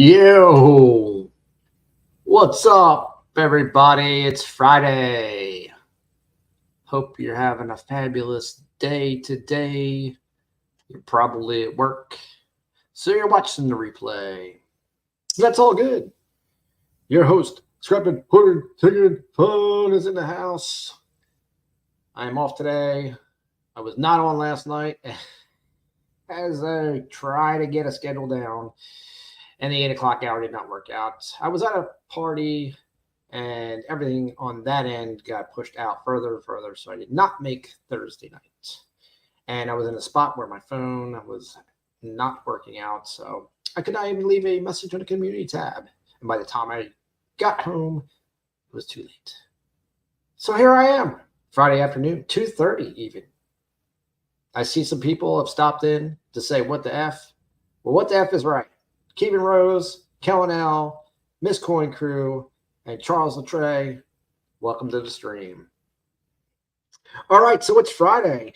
Yo, what's up, everybody? It's Friday. Hope you're having a fabulous day today. You're probably at work, so you're watching the replay. That's all good. Your host, Scrapping, Hoarding, Taking Fun, is in the house. I am off today. I was not on last night as I try to get a schedule down. And the 8 o'clock hour did not work out. I was at a party and everything on that end got pushed out further and further. So I did not make Thursday night. And I was in a spot where my phone was not working out. So I could not even leave a message on the community tab. And by the time I got home, it was too late. So here I am, Friday afternoon, 2:30 even. I see some people have stopped in to say, what the F? Well, what the F is right? Kerose, Kellen L, Miss Coin Crew, and Charles Latre, welcome to the stream. All right, so it's Friday,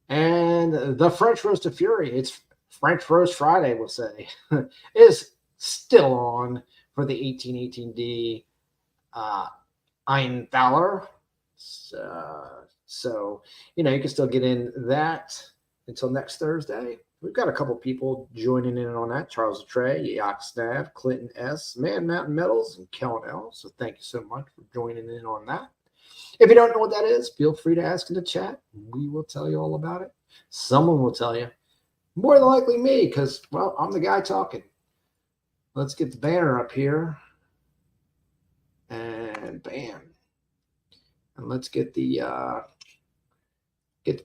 and the French Roast of Fury, it's French Roast Friday, we'll say, is still on for the 1818D Ein Fowler. So, you can still get in that until next Thursday. We've got a couple people joining in on that. Charles Latre, Yacht Snav, Clinton S, Man Mountain Metals, and Kellen L. So thank you so much for joining in on that. If you don't know what that is, feel free to ask in the chat. We will tell you all about it. Someone will tell you. More than likely me, because, well, I'm the guy talking. Let's get the banner up here. And bam. And let's get the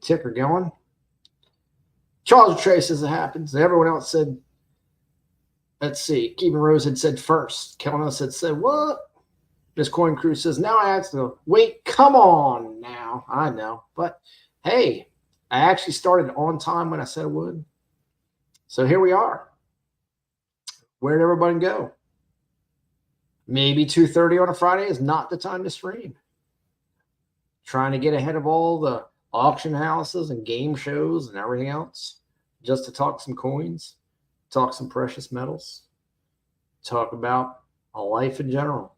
ticker going. Charles Latre says it happens. Everyone else said, let's see, Keegan Rose had said first. Kellen said what? Miss Coin Crew says, now I have to wait. Come on now. I know. But hey, I actually started on time when I said I would. So here we are. Where'd everybody go? Maybe 2:30 on a Friday is not the time to stream. Trying to get ahead of all the auction houses and game shows and everything else, just to talk some coins, talk some precious metals, talk about a life in general.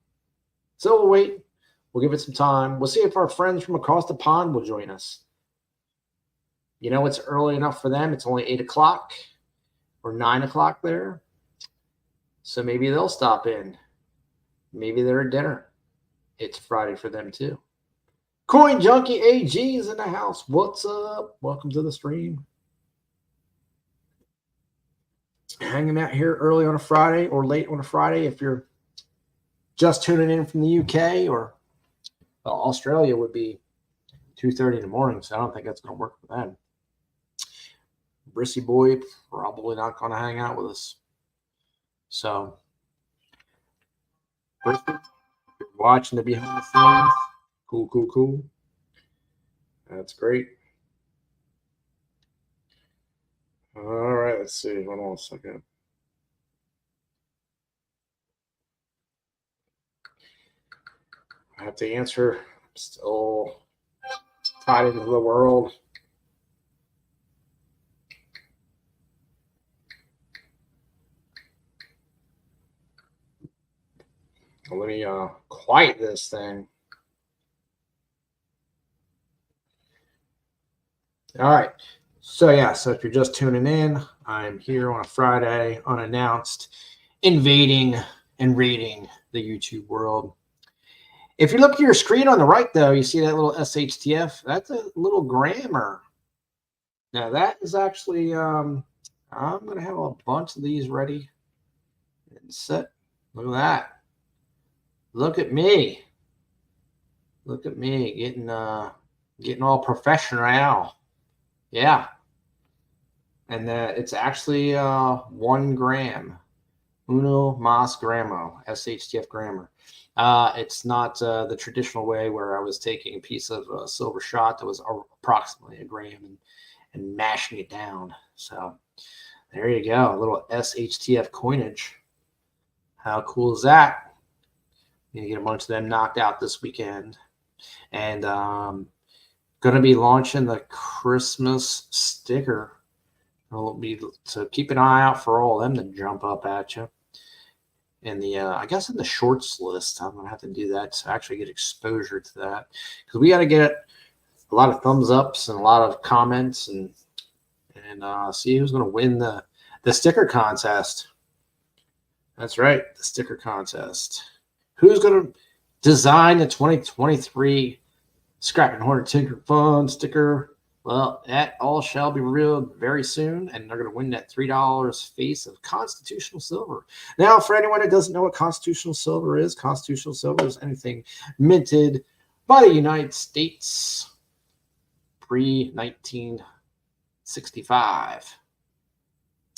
So we'll wait. We'll give it some time. We'll see if our friends from across the pond will join us. It's early enough for them. It's only 8 o'clock or 9 o'clock there. So maybe they'll stop in. Maybe they're at dinner. It's Friday for them too. Coin Junkie AG is in the house. What's up? Welcome to the stream. Hanging out here early on a Friday or late on a Friday if you're just tuning in from the UK, or Australia would be 2:30 in the morning, so I don't think that's going to work for them. Brissy boy probably not going to hang out with us. So, Brissy, you're watching the behind the scenes. Cool. That's great. All right, let's see. Hold on a second. I have to answer. I'm still tied into the world. Let me quiet this thing. All right. So if you're just tuning in, I'm here on a Friday, unannounced, invading and raiding the YouTube world. If you look at your screen on the right, though, you see that little SHTF. That's a little grammar. Now, that is actually, I'm going to have a bunch of these ready and set. Look at that. Look at me. Look at me getting all professional. Yeah. And it's actually 1 gram. Uno mas gramo, SHTF grammar. It's not the traditional way where I was taking a piece of silver shot that was approximately a gram and mashing it down. So there you go, a little SHTF coinage. How cool is that? Gonna get a bunch of them knocked out this weekend. And going to be launching the Christmas sticker. It'll be, so keep an eye out for all of them to jump up at you. in the I guess in the shorts list. I'm gonna have to do that to actually get exposure to that, because we got to get a lot of thumbs ups and a lot of comments and see who's gonna win the sticker contest. That's right, the sticker contest. Who's gonna design the 2023 Scrap and Hoarding Tinker Fun sticker? Well, that all shall be revealed very soon, and they're going to win that $3 face of constitutional silver. Now, for anyone that doesn't know what constitutional silver is anything minted by the United States pre-1965.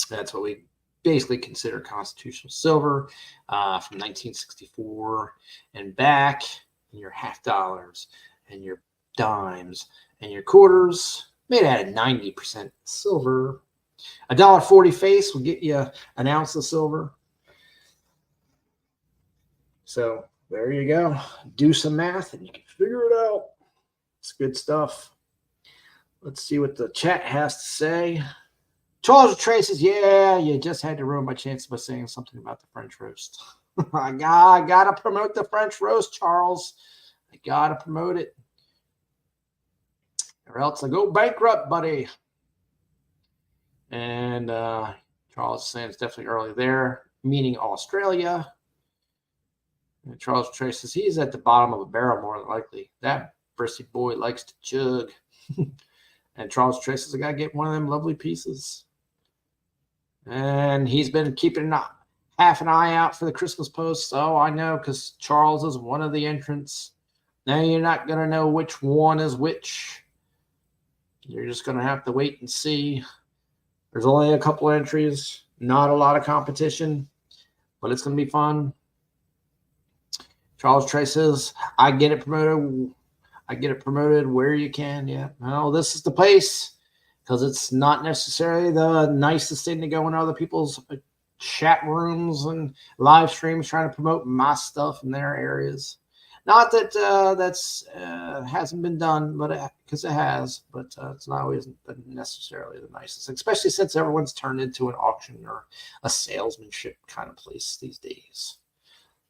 That's what we basically consider constitutional silver, from 1964 and back, and your half dollars and your dimes and your quarters made out of 90% silver. $1.40 face will get you an ounce of silver. So there you go. Do some math and you can figure it out. It's good stuff. Let's see what the chat has to say. Charles Traces, yeah, you just had to ruin my chances by saying something about the French roast. I gotta promote the French roast, Charles. I gotta promote it, or else I go bankrupt, buddy. And Charles is saying it's definitely early there, meaning Australia. And Charles Traces, he's at the bottom of a barrel more than likely. That bristly boy likes to chug. And Charles Traces, I gotta get one of them lovely pieces. And he's been keeping half an eye out for the Christmas post. So I know, because Charles is one of the entrants. Now you're not going to know which one is which. You're just going to have to wait and see. There's only a couple entries, not a lot of competition, but it's going to be fun. Charles Traces, I get it promoted. I get it promoted where you can. Yeah. Well, this is the place. Because it's not necessarily the nicest thing to go in other people's chat rooms and live streams trying to promote my stuff in their areas. Not that that's hasn't been done, but because it has, but it's not always necessarily the nicest, especially since everyone's turned into an auction or a salesmanship kind of place these days.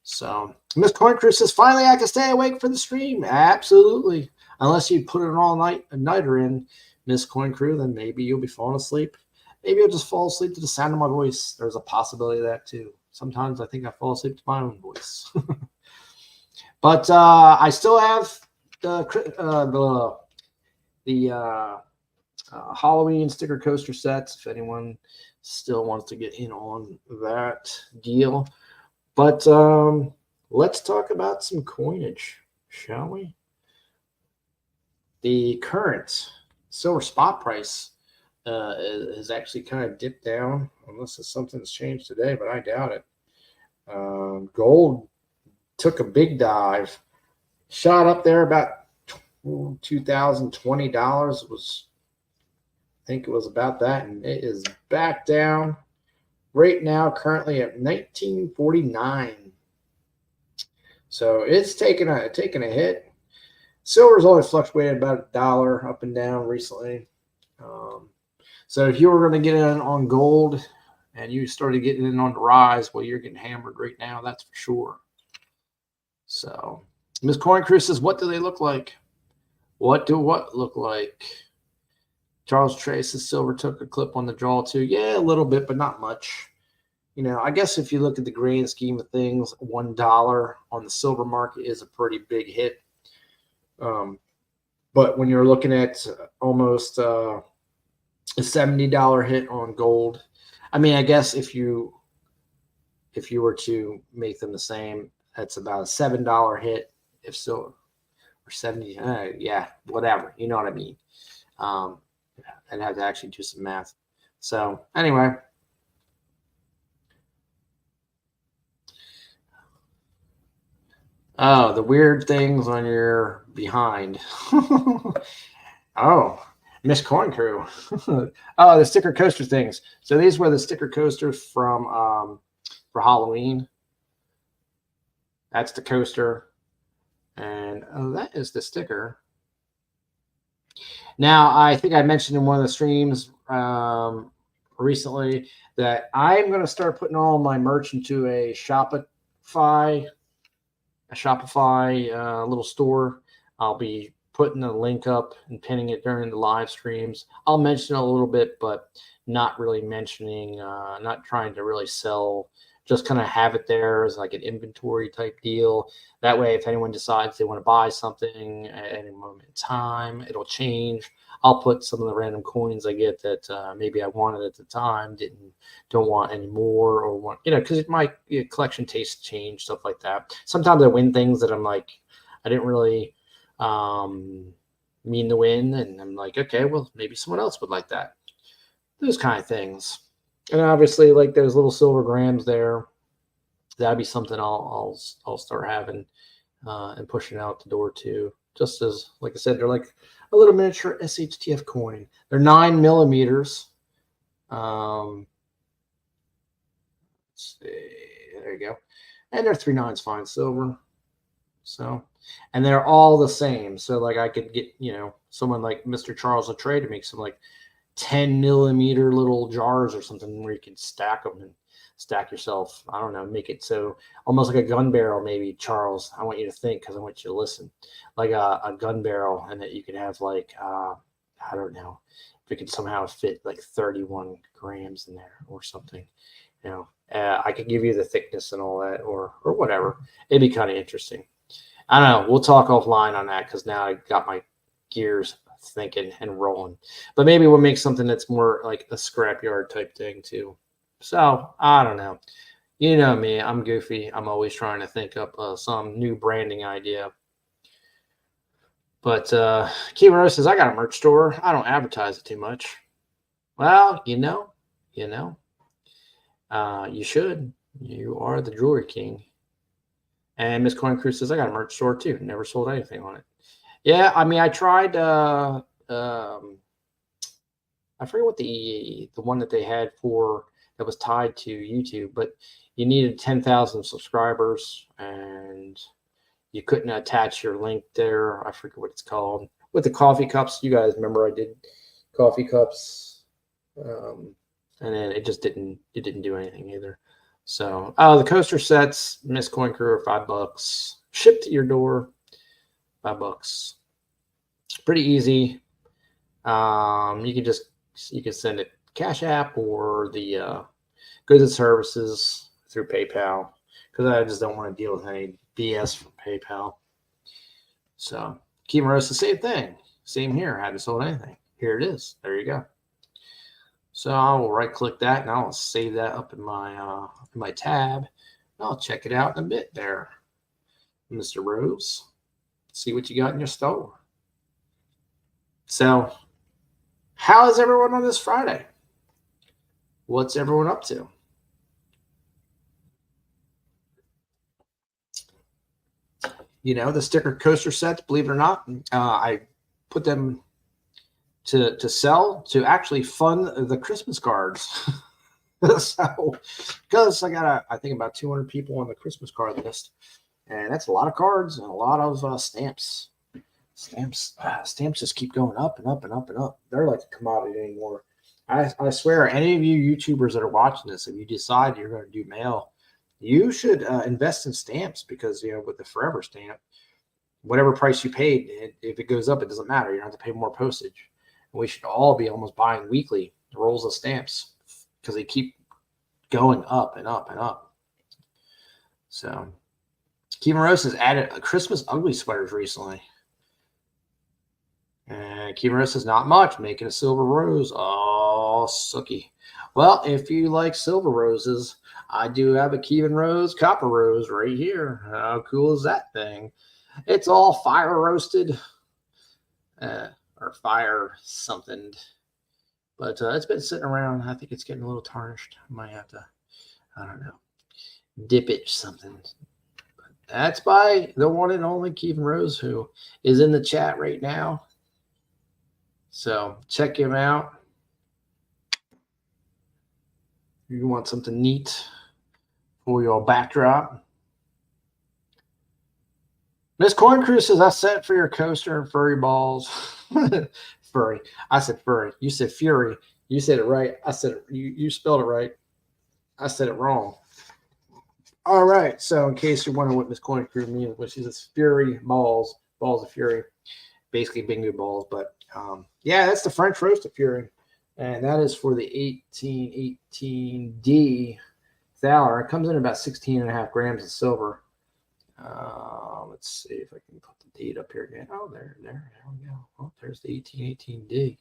So Miss Coin Crew says, finally I can stay awake for the stream. Absolutely. Unless you put an all-nighter in, Miss Coin Crew, then maybe you'll be falling asleep. Maybe you'll just fall asleep to the sound of my voice. There's a possibility of that too. Sometimes I think I fall asleep to my own voice. But I still have the Halloween sticker coaster sets if anyone still wants to get in on that deal. But let's talk about some coinage, shall we? The current silver spot price has actually kind of dipped down, unless something's changed today, but I doubt it. Gold took a big dive, shot up there about $2,020. I think it was about that, and it is back down right now, currently at 1949. So it's taking a hit. Silver's only fluctuated about $1 up and down recently. So if you were going to get in on gold and you started getting in on the rise, well, you're getting hammered right now. That's for sure. So Ms. Coin Crew says, what do they look like? What look like? Charles Trace's silver took a clip on the draw too. Yeah, a little bit, but not much. You know, I guess if you look at the grand scheme of things, $1 on the silver market is a pretty big hit. But when you're looking at almost a $70 hit on gold, I mean, I guess if you were to make them the same, that's about a $7 hit. If so, or 70, yeah, whatever. You know what I mean? I'd have to actually do some math. So anyway. Oh, the weird things on your behind. Oh, Miss Coin Crew. Oh, the sticker coaster things. So these were the sticker coasters from for Halloween. That's the coaster. And oh, that is the sticker. Now, I think I mentioned in one of the streams recently that I'm going to start putting all my merch into a Shopify little store. I'll be putting a link up and pinning it during the live streams. I'll mention it a little bit, but not really mentioning, not trying to really sell, just kind of have it there as like an inventory type deal. That way, if anyone decides they want to buy something at any moment in time, it'll change. I'll put some of the random coins I get that maybe I wanted at the time, don't want anymore, or want, because my collection tastes change, stuff like that. Sometimes I win things that I'm like, I didn't really mean to win, and I'm like, okay, well, maybe someone else would like that. Those kind of things. And obviously, like those little silver grams there, that'd be something I'll start having and pushing out the door too. Just as, like I said, they're like a little miniature SHTF coin. They're 9 millimeters. Let's see, there you go. And they're 3/9 fine silver. So, and they're all the same. So like I could get, someone like Mr. Charles Latreille to make some like 10 millimeter little jars or something where you can stack them and stack yourself. I don't know, make it so almost like a gun barrel, maybe. Charles, I want you to think, because I want you to listen, like a gun barrel, and that you could have like I don't know if it could somehow fit like 31 grams in there or something. I could give you the thickness and all that, or whatever. It'd be kind of interesting. I don't know. We'll talk offline on that, because now I got my gears thinking and rolling. But maybe we'll make something that's more like a scrapyard type thing too. So I don't know. You know me, I'm goofy. I'm always trying to think up some new branding idea. But Kerose says, I got a merch store. I don't advertise it too much. Well, you should. You are the jewelry king. And Miss Coin Crew says, I got a merch store too. Never sold anything on it. Yeah, I mean, I tried. I forget what the one that they had for that was tied to YouTube, but you needed 10,000 subscribers, and you couldn't attach your link there. I forget what it's called. With the coffee cups, you guys remember I did coffee cups, and then it just didn't do anything either. So the coaster sets, Miss Coin Crew, are $5, shipped to your door. $5. Pretty easy. You can send it Cash App or the goods and services through PayPal, because I just don't want to deal with any BS from PayPal. So Kerose, the same thing. Same here. I haven't sold anything. Here it is. There you go. So I will right click that, and I'll save that up in my tab. I'll check it out in a bit there, Mr. Rose. See what you got in your store. So, how is everyone on this Friday? What's everyone up to? The sticker coaster sets, believe it or not, I put them to sell to actually fund the Christmas cards. So, because I think about 200 people on the Christmas card list. And that's a lot of cards and a lot of stamps. Stamps just keep going up and up and up and up. They're like a commodity anymore. I swear, any of you YouTubers that are watching this, if you decide you're going to do mail, you should invest in stamps, because with the forever stamp, whatever price you paid, if it goes up, it doesn't matter. You don't have to pay more postage. And we should all be almost buying weekly rolls of stamps, because they keep going up and up and up. So Kerose has added a Christmas ugly sweaters recently. And Kerose says, not much, making a silver rose. Oh, sucky. Well, if you like silver roses, I do have a Kerose copper rose right here. How cool is that thing? It's all fire roasted, or fire something. But it's been sitting around. I think it's getting a little tarnished. I might have to, I don't know, dip it something. But that's by the one and only Kerose, who is in the chat right now. So check him out. You want something neat for your backdrop. Miss Coin Crew says, I sent for your coaster and furry balls. Furry. I said furry. You said fury. You said it right. I said it. You spelled it right. I said it wrong. All right. So in case you're wondering what Miss Coin Crew means, which is Fury balls of Fury, basically bingo balls. But yeah, that's the French roasted Fury, and that is for the 1818D Thaler. It comes in about 16.5 grams of silver. Let's see if I can put the date up here again. Oh, there we go. Oh, there's the 1818D.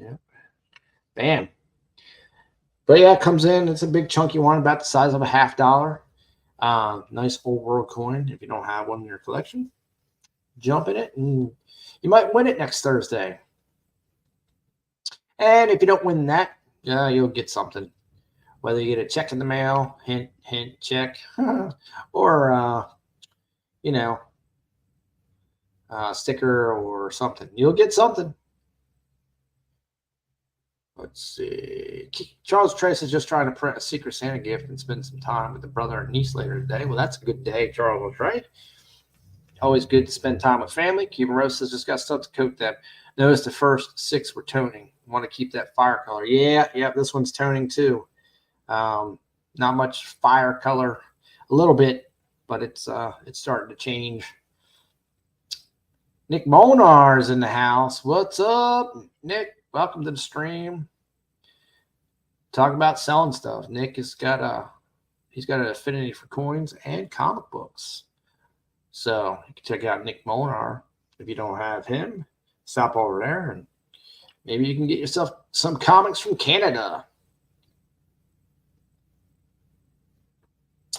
Yeah. Bam. But yeah, it comes in. It's a big chunky one, about the size of a $50. Nice old world coin. If you don't have one in your collection, jump in it and you might win it next Thursday. And if you don't win that, you'll get something. Whether you get a check in the mail, hint, hint, check, or, a sticker or something. You'll get something. Let's see. Charles Trace is just trying to print a Secret Santa gift and spend some time with the brother and niece later today. Well, that's a good day, Charles, right? Always good to spend time with family. Cuban Rose has just got stuff to coat them. Notice the first 6 were toning. Want to keep that fire color. Yeah, this one's toning too. Not much fire color. A little bit, but it's starting to change. Nick Molnar's in the house. What's up, Nick? Welcome to the stream. Talk about selling stuff. Nick has got an affinity for coins and comic books. So you can check out Nick Molnar. If you don't have him, stop over there and maybe you can get yourself some comics from Canada.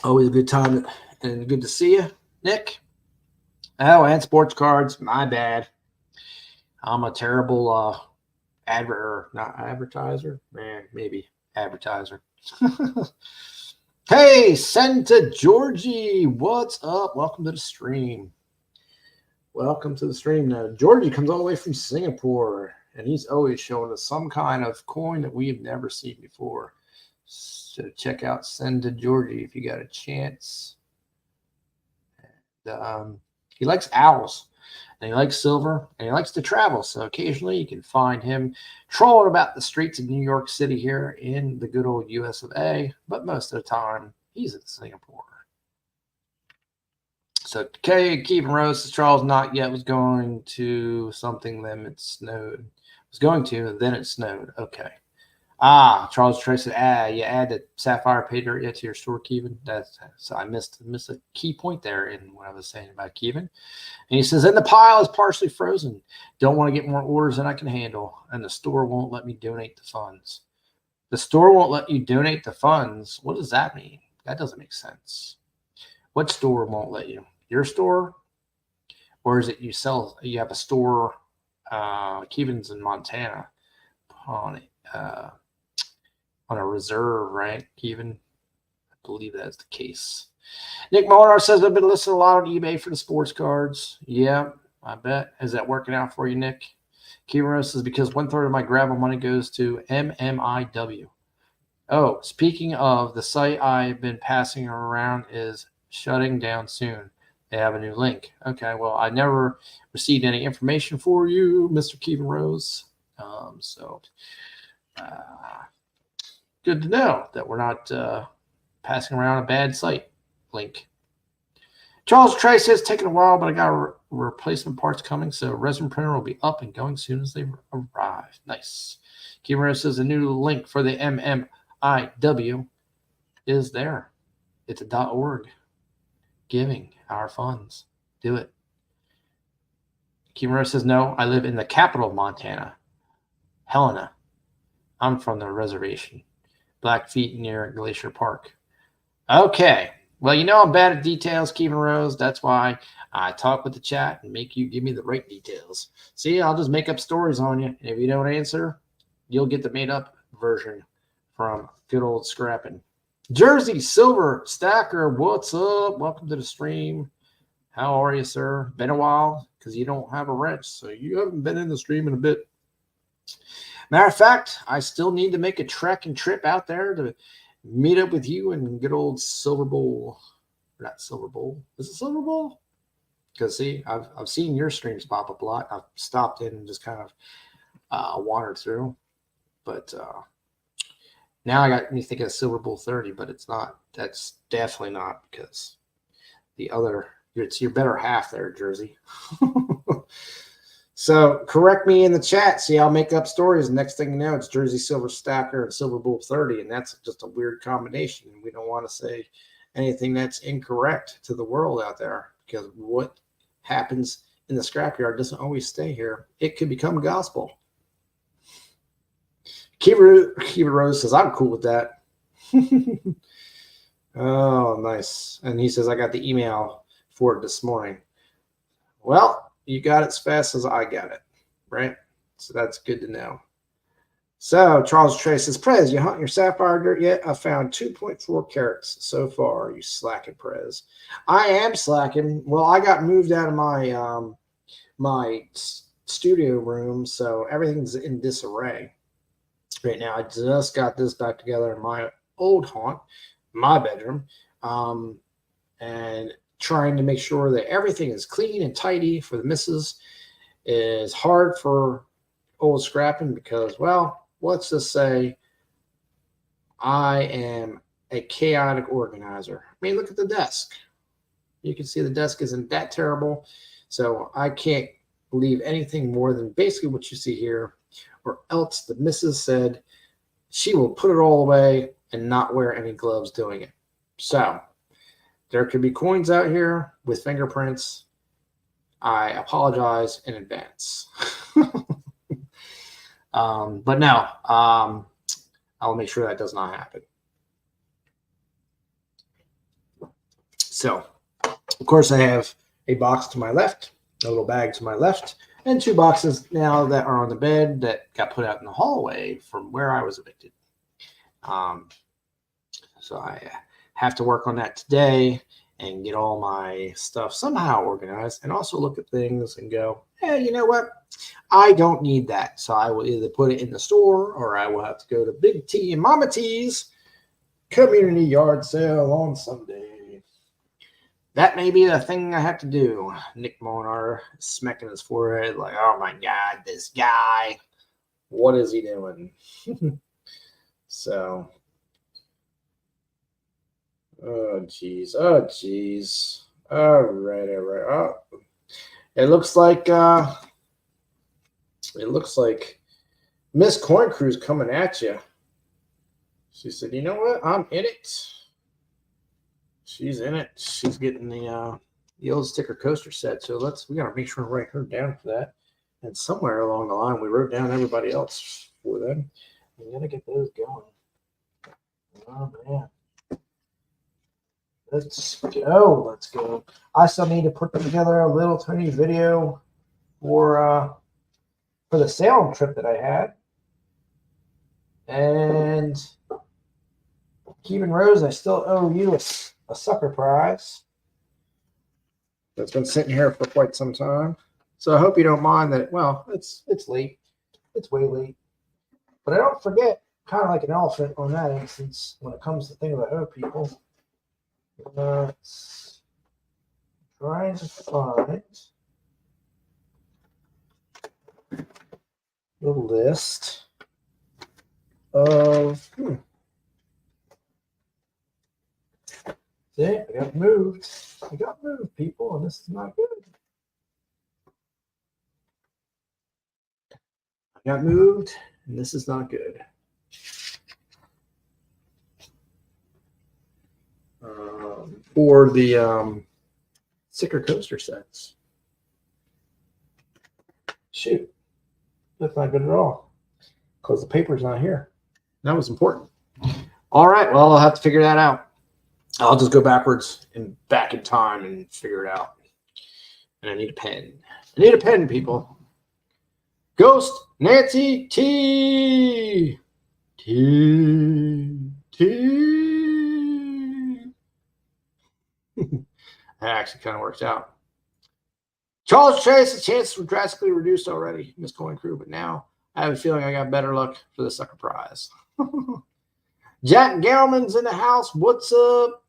Always a good time and good to see you, Nick. Oh, and sports cards. My bad. I'm a terrible not advertiser. Man, maybe advertiser. Hey, Santa Georgie, what's up? Welcome to the stream. Welcome to the stream. Now, Georgie comes all the way from Singapore, and he's always showing us some kind of coin that we've never seen before. So check out Santa Georgie if you got a chance. And, he likes owls. And he likes silver, and he likes to travel. So occasionally you can find him trolling about the streets of New York City here in the good old US of A. But most of the time, he's in Singapore. So Kevin Rose, Charles not yet was going to something, then it snowed. Was going to, then it snowed. Okay. Charles Tracy said, you add the Sapphire Patriot to your store, Kevin. So I missed a key point there in what I was saying about Kevin. And he says, and the pile is partially frozen. Don't want to get more orders than I can handle. And the store won't let me donate the funds. The store won't let you donate the funds. What does that mean? That doesn't make sense. What store won't let you? Your store? Or is it you have a store, Kevin's in Montana, on a reserve, right? Kevin? I believe that's the case. Nick Molnar says, I've been listening a lot on eBay for the sports cards. Yeah, I bet. Is that working out for you, Nick? Kevin says, because 1/3 of my gravel money goes to MMIW. Oh, speaking of, the site I've been passing around is shutting down soon. They have a new link. Okay, well, I never received any information for you, Mr. Kevin Rose. Good to know that we're not passing around a bad site link. Charles Trace says, taking a while, but I got replacement parts coming, so resin printer will be up and going as soon as they arrive. Nice. Kevin Rose says, a new link for the MMIW is there. It's a .org. Giving our funds. Do it. Kimura says, no, I live in the capital of Montana, Helena. I'm from the reservation. Blackfeet near Glacier Park. Okay. Well, I'm bad at details, Kevin Rose. That's why I talk with the chat and make you give me the right details. See, I'll just make up stories on you. And if you don't answer, you'll get the made-up version from good old Scrapping. Jersey Silver Stacker, what's up? Welcome to the stream. How are you, sir? Been a while because you don't have a wrench, so you haven't been in the stream in a bit. Matter of fact, I still need to make a trek and trip out there to meet up with you in good old Silver Bowl. Not Silver Bowl. Is it Silver Bowl? Because, see, I've seen your streams pop up a lot. I've stopped in and just kind of wandered through. But Now I got me thinking of Silver Bull 30, but it's not. That's definitely not, because the other, it's your better half there, Jersey. So correct me in the chat. See, I'll make up stories. Next thing you know, it's Jersey Silver Stacker and Silver Bull 30, and that's just a weird combination. We don't want to say anything that's incorrect to the world out there, because what happens in the scrapyard doesn't always stay here. It could become gospel. Kerose says, I'm cool with that. Oh, nice. And he says, I got the email for it this morning. Well, you got it as fast as I got it, right? So that's good to know. So Charles Trey says, Prez, you hunting your sapphire dirt yet? I found 2.4 carats so far. Are you slacking, Prez? I am slacking. Well, I got moved out of my my studio room, so everything's in disarray right now. I just got this back together in my old haunt, my bedroom, and trying to make sure that everything is clean and tidy for the missus is hard for old scrapping, because, well, let's just say I am a chaotic organizer. I mean, look at the desk. You can see the desk isn't that terrible, so I can't leave anything more than basically what you see here, or else the missus said she will put it all away and not wear any gloves doing it. So there could be coins out here with fingerprints. I apologize in advance. But no, I'll make sure that does not happen. So, of course, I have a box to my left, a little bag to my left, and 2 boxes now that are on the bed that got put out in the hallway from where I was evicted. So I have to work on that today and get all my stuff somehow organized, and also look at things and go, hey, you know what? I don't need that. So I will either put it in the store, or I will have to go to Big T and Mama T's community yard sale on Sunday. That may be the thing I have to do. Nick Monar smacking his forehead like, oh my God, this guy. What is he doing? So, oh geez. All right. Oh, it looks like Miss Coin Crew's coming at you. She said, you know what? I'm in it. She's in it. She's getting the old sticker coaster set. So we gotta make sure to write her down for that. And somewhere along the line, we wrote down everybody else for them. We gotta get those going. Oh man. Let's go. I still need to put together a little tiny video for the Salem trip that I had. And Keevan Rose, I still owe you a sucker prize that's been sitting here for quite some time. So I hope you don't mind that. Well, it's late. It's way late. But I don't forget, kind of like an elephant on that instance, when it comes to things I owe people. Let's trying to find the list of See, I got moved. People, and this is not good. I got moved, and this is not good. For the sticker coaster sets. Shoot, that's not good at all, because the paper's not here. That was important. All right, well, I'll have to figure that out. I'll just go backwards and back in time and figure it out. And I need a pen. I need a pen, people. Ghost Nancy T. That actually kind of works out. Charles Chase, the chances were drastically reduced already, Miss Coin Crew, but now I have a feeling I got better luck for the sucker prize. Jack Gelman's in the house. What's up?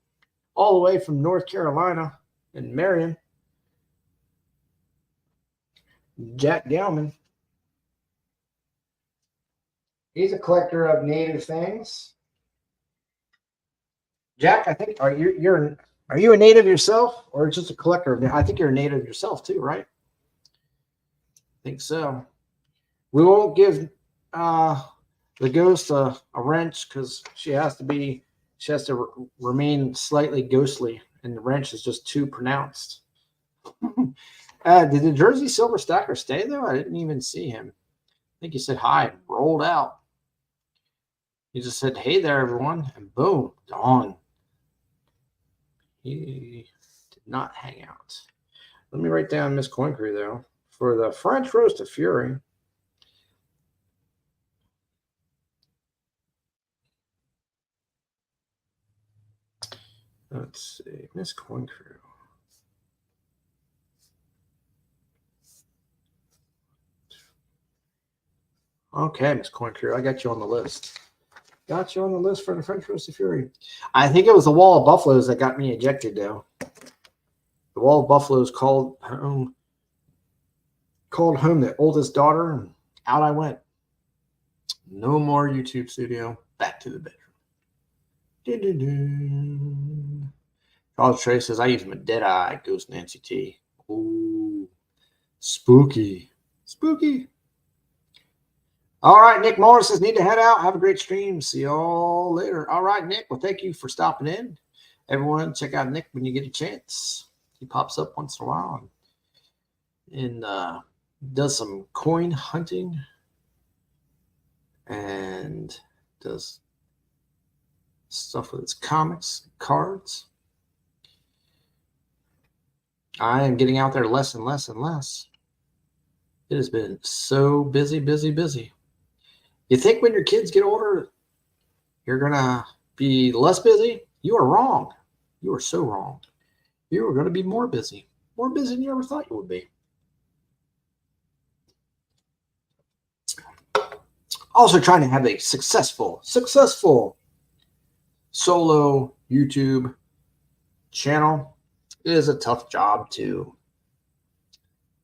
All the way from North Carolina and Marion. Jack Gelman. He's a collector of native things. Jack, I think are you a native yourself or just a collector? I think you're a native yourself too, right? I think so. We won't give the ghost a wrench because she has to remain slightly ghostly, and the wrench is just too pronounced. Did the Jersey Silver Stacker stay though? I didn't even see him. I think he said hi and rolled out. He just said, "Hey there, everyone," and boom, gone. He did not hang out. Let me write down Miss Coin Crew though for the French roast of fury. Let's see, Miss Coin Crew. Okay, Miss Coin Crew, I got you on the list. Got you on the list for the French roast of fury. I think it was the Wall of Buffaloes that got me ejected though. The Wall of Buffaloes called home the oldest daughter, and out I went. No more YouTube studio. Back to the bedroom. Charles Trey says, I use my dead eye, Ghost Nancy T. Ooh, spooky. Spooky. All right, Nick Morris says, need to head out. Have a great stream. See y'all later. All right, Nick. Well, thank you for stopping in. Everyone, check out Nick when you get a chance. He pops up once in a while and does some coin hunting and does stuff with his comics, cards. I am getting out there less and less and less. It has been so busy, busy, busy. You think when your kids get older, you're going to be less busy? You are wrong. You are so wrong. You are going to be more busy than you ever thought you would be. Also trying to have a successful solo YouTube channel. It is a tough job too.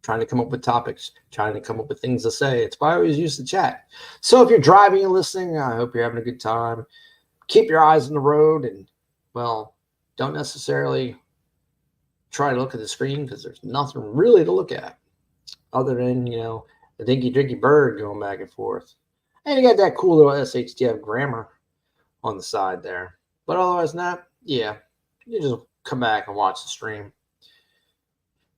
Trying to come up with topics, trying to come up with things to say. It's why I always use the chat. So if you're driving and listening, I hope you're having a good time. Keep your eyes on the road and, well, don't necessarily try to look at the screen because there's nothing really to look at other than, the dinky drinky bird going back and forth. And you got that cool little SHTF grammar on the side there. But otherwise not, yeah, you just come back and watch the stream.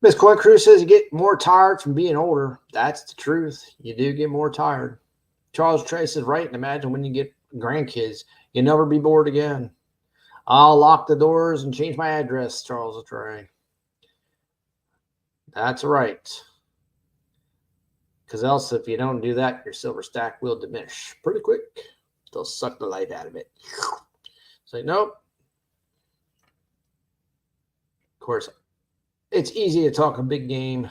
Miss Coin Crew says you get more tired from being older. That's the truth. You do get more tired. Charles Trey says, right, and imagine when you get grandkids, you'll never be bored again. I'll lock the doors and change my address, Charles Trey. That's right. Because else, if you don't do that, your silver stack will diminish pretty quick. They'll suck the life out of it. Say, nope. Of course, it's easy to talk a big game.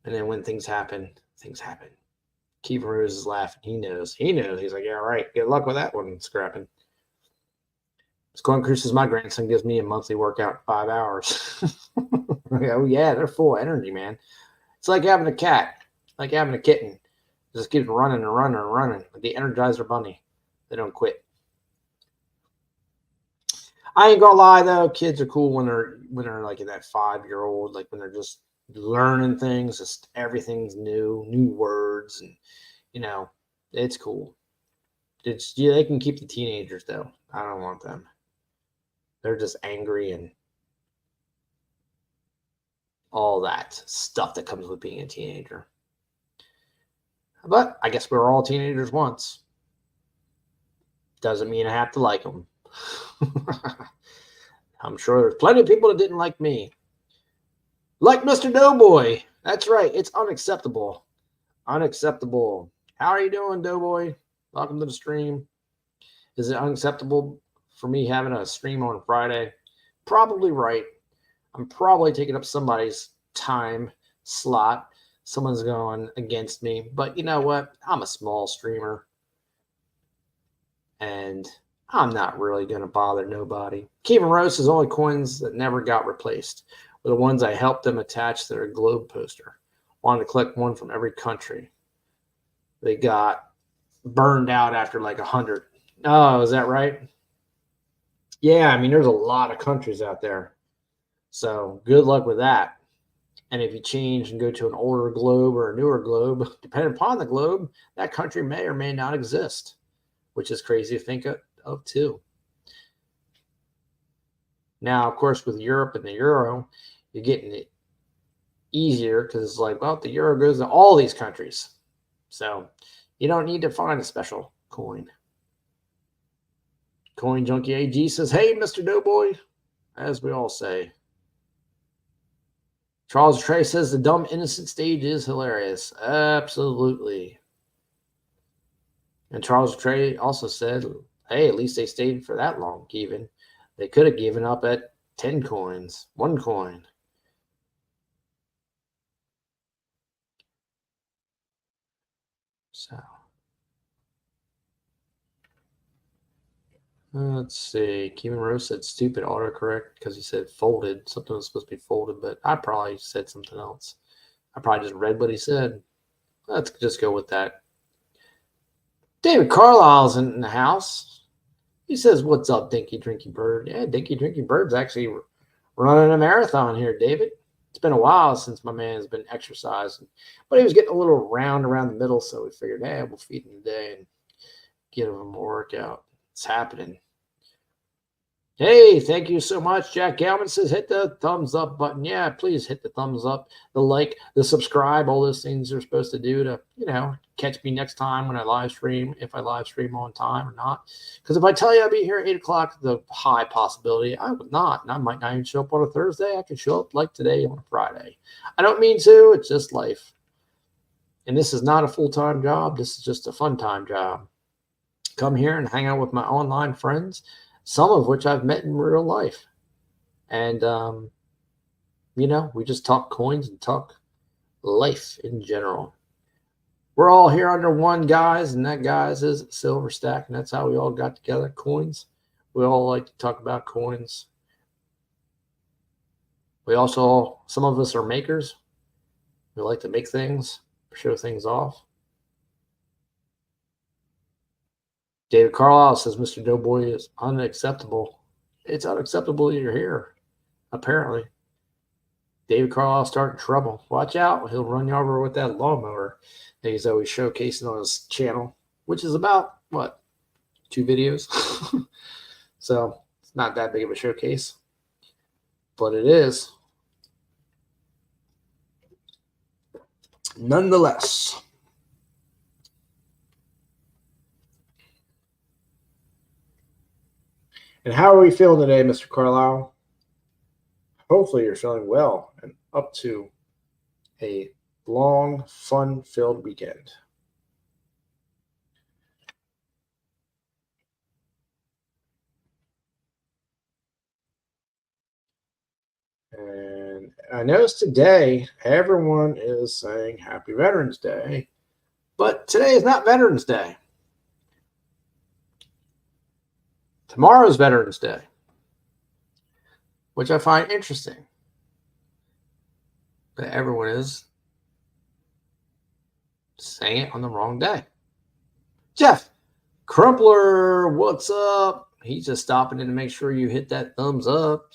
And then when things happen, things happen. Kerose is laughing. He knows. He's like, yeah, right. Good luck with that one, scrapping. Coin Crew says, my grandson gives me a monthly workout in 5 hours. Oh, yeah, they're full of energy, man. It's like having a cat, like having a kitten. Just keeps running and running and running. Like the Energizer Bunny. They don't quit. I ain't gonna lie though, kids are cool when they're like in that 5-year-old, like when they're just learning things, just everything's new words, and it's cool. They can keep the teenagers though. I don't want them. They're just angry and all that stuff that comes with being a teenager. But I guess we were all teenagers once. Doesn't mean I have to like them. I'm sure there's plenty of people that didn't like me. Like Mr. Doughboy. That's right. It's unacceptable. Unacceptable. How are you doing, Doughboy? Welcome to the stream. Is it unacceptable for me having a stream on Friday? Probably right. I'm probably taking up somebody's time slot. Someone's going against me. But you know what? I'm a small streamer. And I'm not really going to bother nobody. Kerose is only coins that never got replaced were the ones I helped them attach to their globe poster. Wanted to collect one from every country. They got burned out after like 100. Oh, is that right? Yeah, I mean, there's a lot of countries out there. So good luck with that. And if you change and go to an older globe or a newer globe, depending upon the globe, that country may or may not exist, which is crazy to think of too. Now, of course, with Europe and the euro, you're getting it easier because it's like, well, the euro goes to all these countries. So you don't need to find a special coin. Coin Junkie AG says, hey, Mr. Doughboy, as we all say. Charles Trey says the dumb innocent stage is hilarious. Absolutely. And Charles Trey also said, hey, at least they stayed for that long, even. They could have given up at 10 coins, 1 coin. So let's see. Kevin Rose said stupid autocorrect because he said folded. Something was supposed to be folded, but I probably said something else. I probably just read what he said. Let's just go with that. David Carlisle's in the house. He says, what's up, Dinky Drinky Bird? Yeah, Dinky Drinky Bird's actually running a marathon here, David. It's been a while since my man's been exercising, but he was getting a little round around the middle, so we figured, hey, we'll feed him today and get him a workout. It's happening. Hey, thank you so much. Jack Galman says, hit the thumbs up button. Yeah, please hit the thumbs up, the like, the subscribe. All those things are supposed to do to, catch me next time when I live stream, if I live stream on time or not. Because if I tell you I'll be here at 8 o'clock, the high possibility I would not. And I might not even show up on a Thursday. I could show up like today on a Friday. I don't mean to. It's just life. And this is not a full-time job. This is just a fun-time job. Come here and hang out with my online friends, some of which I've met in real life. And, we just talk coins and talk life in general. We're all here under one guise, and that guise is Silver Stack, and that's how we all got together, coins. We all like to talk about coins. We also, some of us are makers. We like to make things, show things off. David Carlisle says Mr. Doughboy is unacceptable. It's unacceptable that you're here, apparently. David Carlisle starting trouble. Watch out. He'll run you over with that lawnmower that he's always showcasing on his channel, which is about, 2 videos? So it's not that big of a showcase, but it is. Nonetheless. And how are we feeling today, Mr. Carlisle? Hopefully you're feeling well and up to a long, fun-filled weekend. And I noticed today everyone is saying Happy Veterans Day, but today is not Veterans Day. Tomorrow is Veterans Day, which I find interesting that everyone is saying it on the wrong day. Jeff Crumpler, what's up? He's just stopping in to make sure you hit that thumbs up.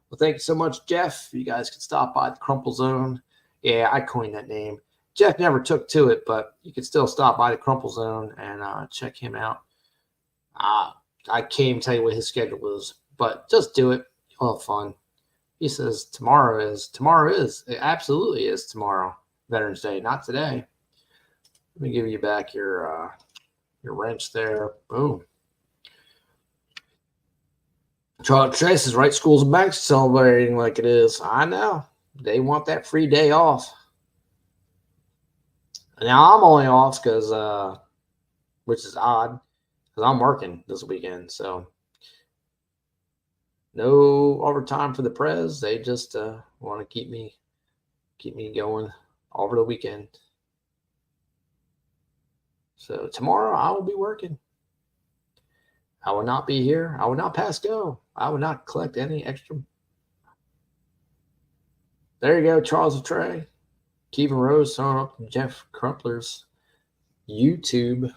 Well, thank you so much, Jeff. You guys can stop by the Crumple Zone. Yeah, I coined that name. Jeff never took to it, but you can still stop by the Crumple Zone and check him out. I can't even tell you what his schedule is, but just do it. You'll have fun. He says tomorrow is. It absolutely is tomorrow, Veterans Day, not today. Let me give you back your wrench there. Boom. Charles Chase is right. Schools and banks celebrating like it is. I know. They want that free day off. Now I'm only off because, which is odd, because I'm working this weekend. So no overtime for the Prez. They just want to keep me going over the weekend. So tomorrow I will be working. I will not be here. I will not pass go. I will not collect any extra. There you go, Charles Trey. Kevin Rose throwing up Jeff Crumpler's YouTube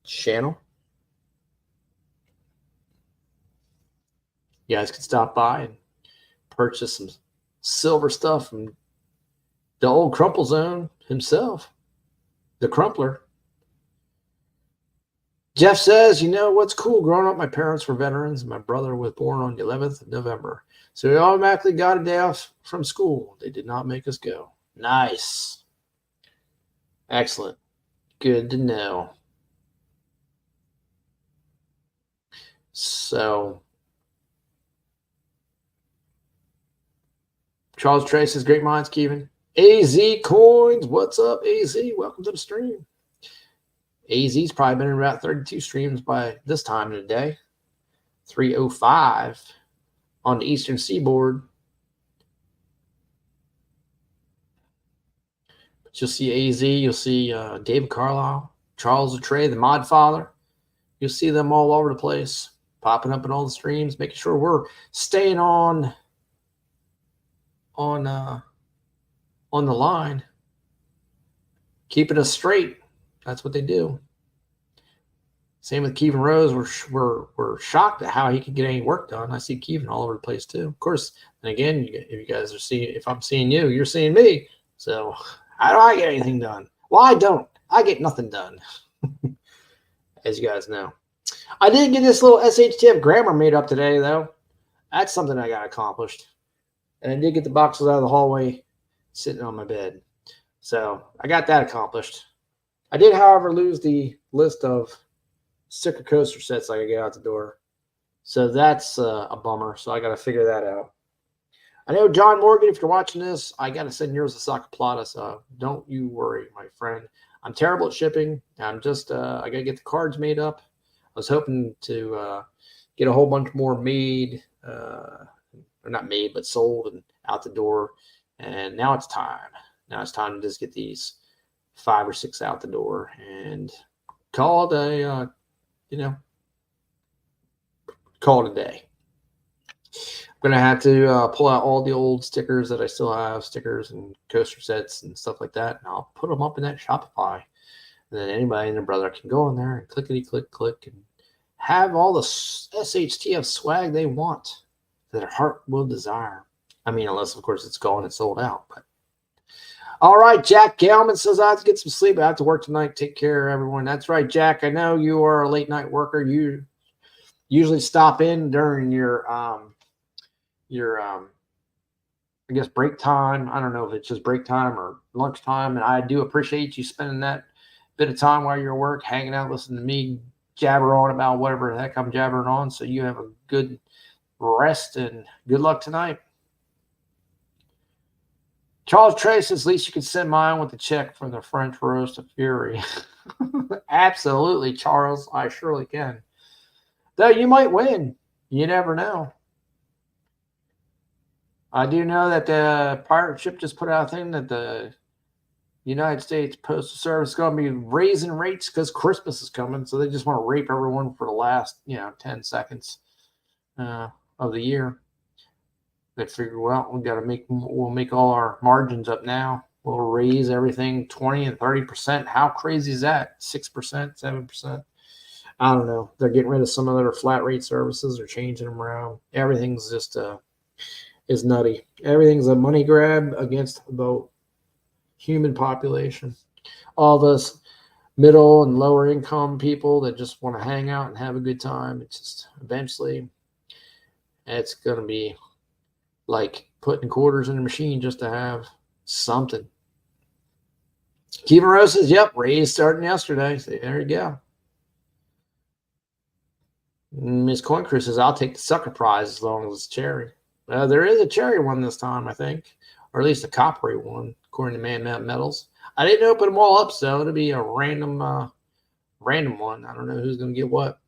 channel. You guys can stop by and purchase some silver stuff from the old Crumple Zone himself, the Crumpler. Jeff says, you know what's cool? Growing up, my parents were veterans. My brother was born on the 11th of November. So we automatically got a day off from school. They did not make us go. Nice. Excellent. Good to know. So, Charles Trace says, great minds, Kevin. AZ Coins, what's up, AZ? Welcome to the stream. AZ's probably been in about 32 streams by this time of the day. 3:05 on the Eastern Seaboard. But you'll see AZ, you'll see David Carlisle, Charles Atray, the Mod Father. You'll see them all over the place, popping up in all the streams, making sure we're staying on the line, keeping us straight. That's what they do. Same with Kevin Rose. We're shocked at how he could get any work done. I see Kevin all over the place too. Of course, and again, if you guys are seeing, if I'm seeing you, you're seeing me. So how do I get anything done? Well, I don't. I get nothing done, as you guys know. I did get this little SHTF grammar made up today, though. That's something I got accomplished. And I did get the boxes out of the hallway sitting on my bed. So I got that accomplished. I did, however, lose the list of sticker coaster sets I could get out the door. So that's a bummer. So I got to figure that out. I know, John Morgan, if you're watching this, I got to send yours to Saka Plata. So don't you worry, my friend. I'm terrible at shipping. I'm just, I got to get the cards made up. I was hoping to get a whole bunch more made, or not made, but sold and out the door. And now it's time. Now it's time to just get these 5 or 6 out the door and call it a, call it a day. I'm going to have to pull out all the old stickers that I still have, stickers and coaster sets and stuff like that. And I'll put them up in that Shopify. And then anybody and their brother can go in there and click, and have all the SHTF swag they want that their heart will desire. I mean, unless, of course, it's gone and sold out. But all right, Jack Gelman says, I have to get some sleep. I have to work tonight. Take care, everyone. That's right, Jack. I know you are a late night worker. You usually stop in during your I guess break time. I don't know if it's just break time or lunch time. And I do appreciate you spending that bit of time while you're at work, hanging out, listening to me jabber on about whatever the heck I'm jabbering on. So you have a good rest and good luck tonight. Charles Trace says, at least you can send mine with the check from the French roast of fury. Absolutely, Charles. I surely can. Though you might win. You never know. I do know that the pirate ship just put out a thing that the United States Postal Service is going to be raising rates because Christmas is coming. So they just want to rape everyone for the last, 10 seconds of the year. They figure, well, we'll make all our margins up now. We'll raise everything 20 and 30%. How crazy is that? 6%, 7%? I don't know. They're getting rid of some of their flat rate services or changing them around. Everything's just is nutty. Everything's a money grab against the human population. All those middle and lower income people that just want to hang out and have a good time. It's just eventually it's going to be like putting quarters in a machine just to have something. Kevin Rose says, yep, raise starting yesterday. So there you go. Miss Coin Crew says, I'll take the sucker prize as long as it's cherry. There is a cherry one this time, I think, or at least a coppery one, according to Man Metals. I didn't open them all up, so it'll be a random one. I don't know who's going to get what.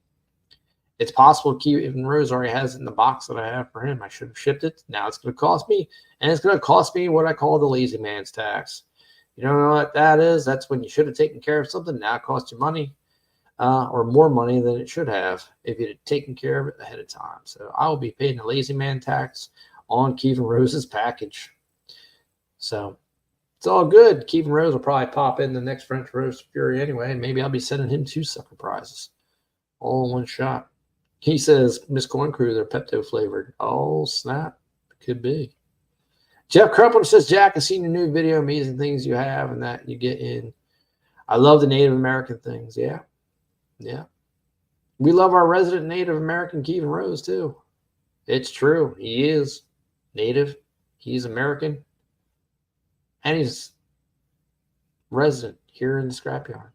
It's possible Kevin Rose already has it in the box that I have for him. I should have shipped it. Now it's going to cost me, and it's going to cost me what I call the lazy man's tax. You don't know what that is? That's when you should have taken care of something. Now it costs you money. Or more money than it should have if you'd taken care of it ahead of time. So I will be paying the lazy man tax on Kevin Rose's package. So it's all good. Kevin Rose will probably pop in the next French Roast Fury anyway, and maybe I'll be sending him 2 sucker prizes all in one shot. He says, Miss Corn Crew, they're Pepto flavored. Oh, snap. Could be. Jeff Crumpler says, Jack, I've seen your new video, amazing things you have and that you get in. I love the Native American things. Yeah. Yeah. We love our resident Native American, Kevin Rose, too. It's true. He is Native. He's American. And he's resident here in the scrapyard.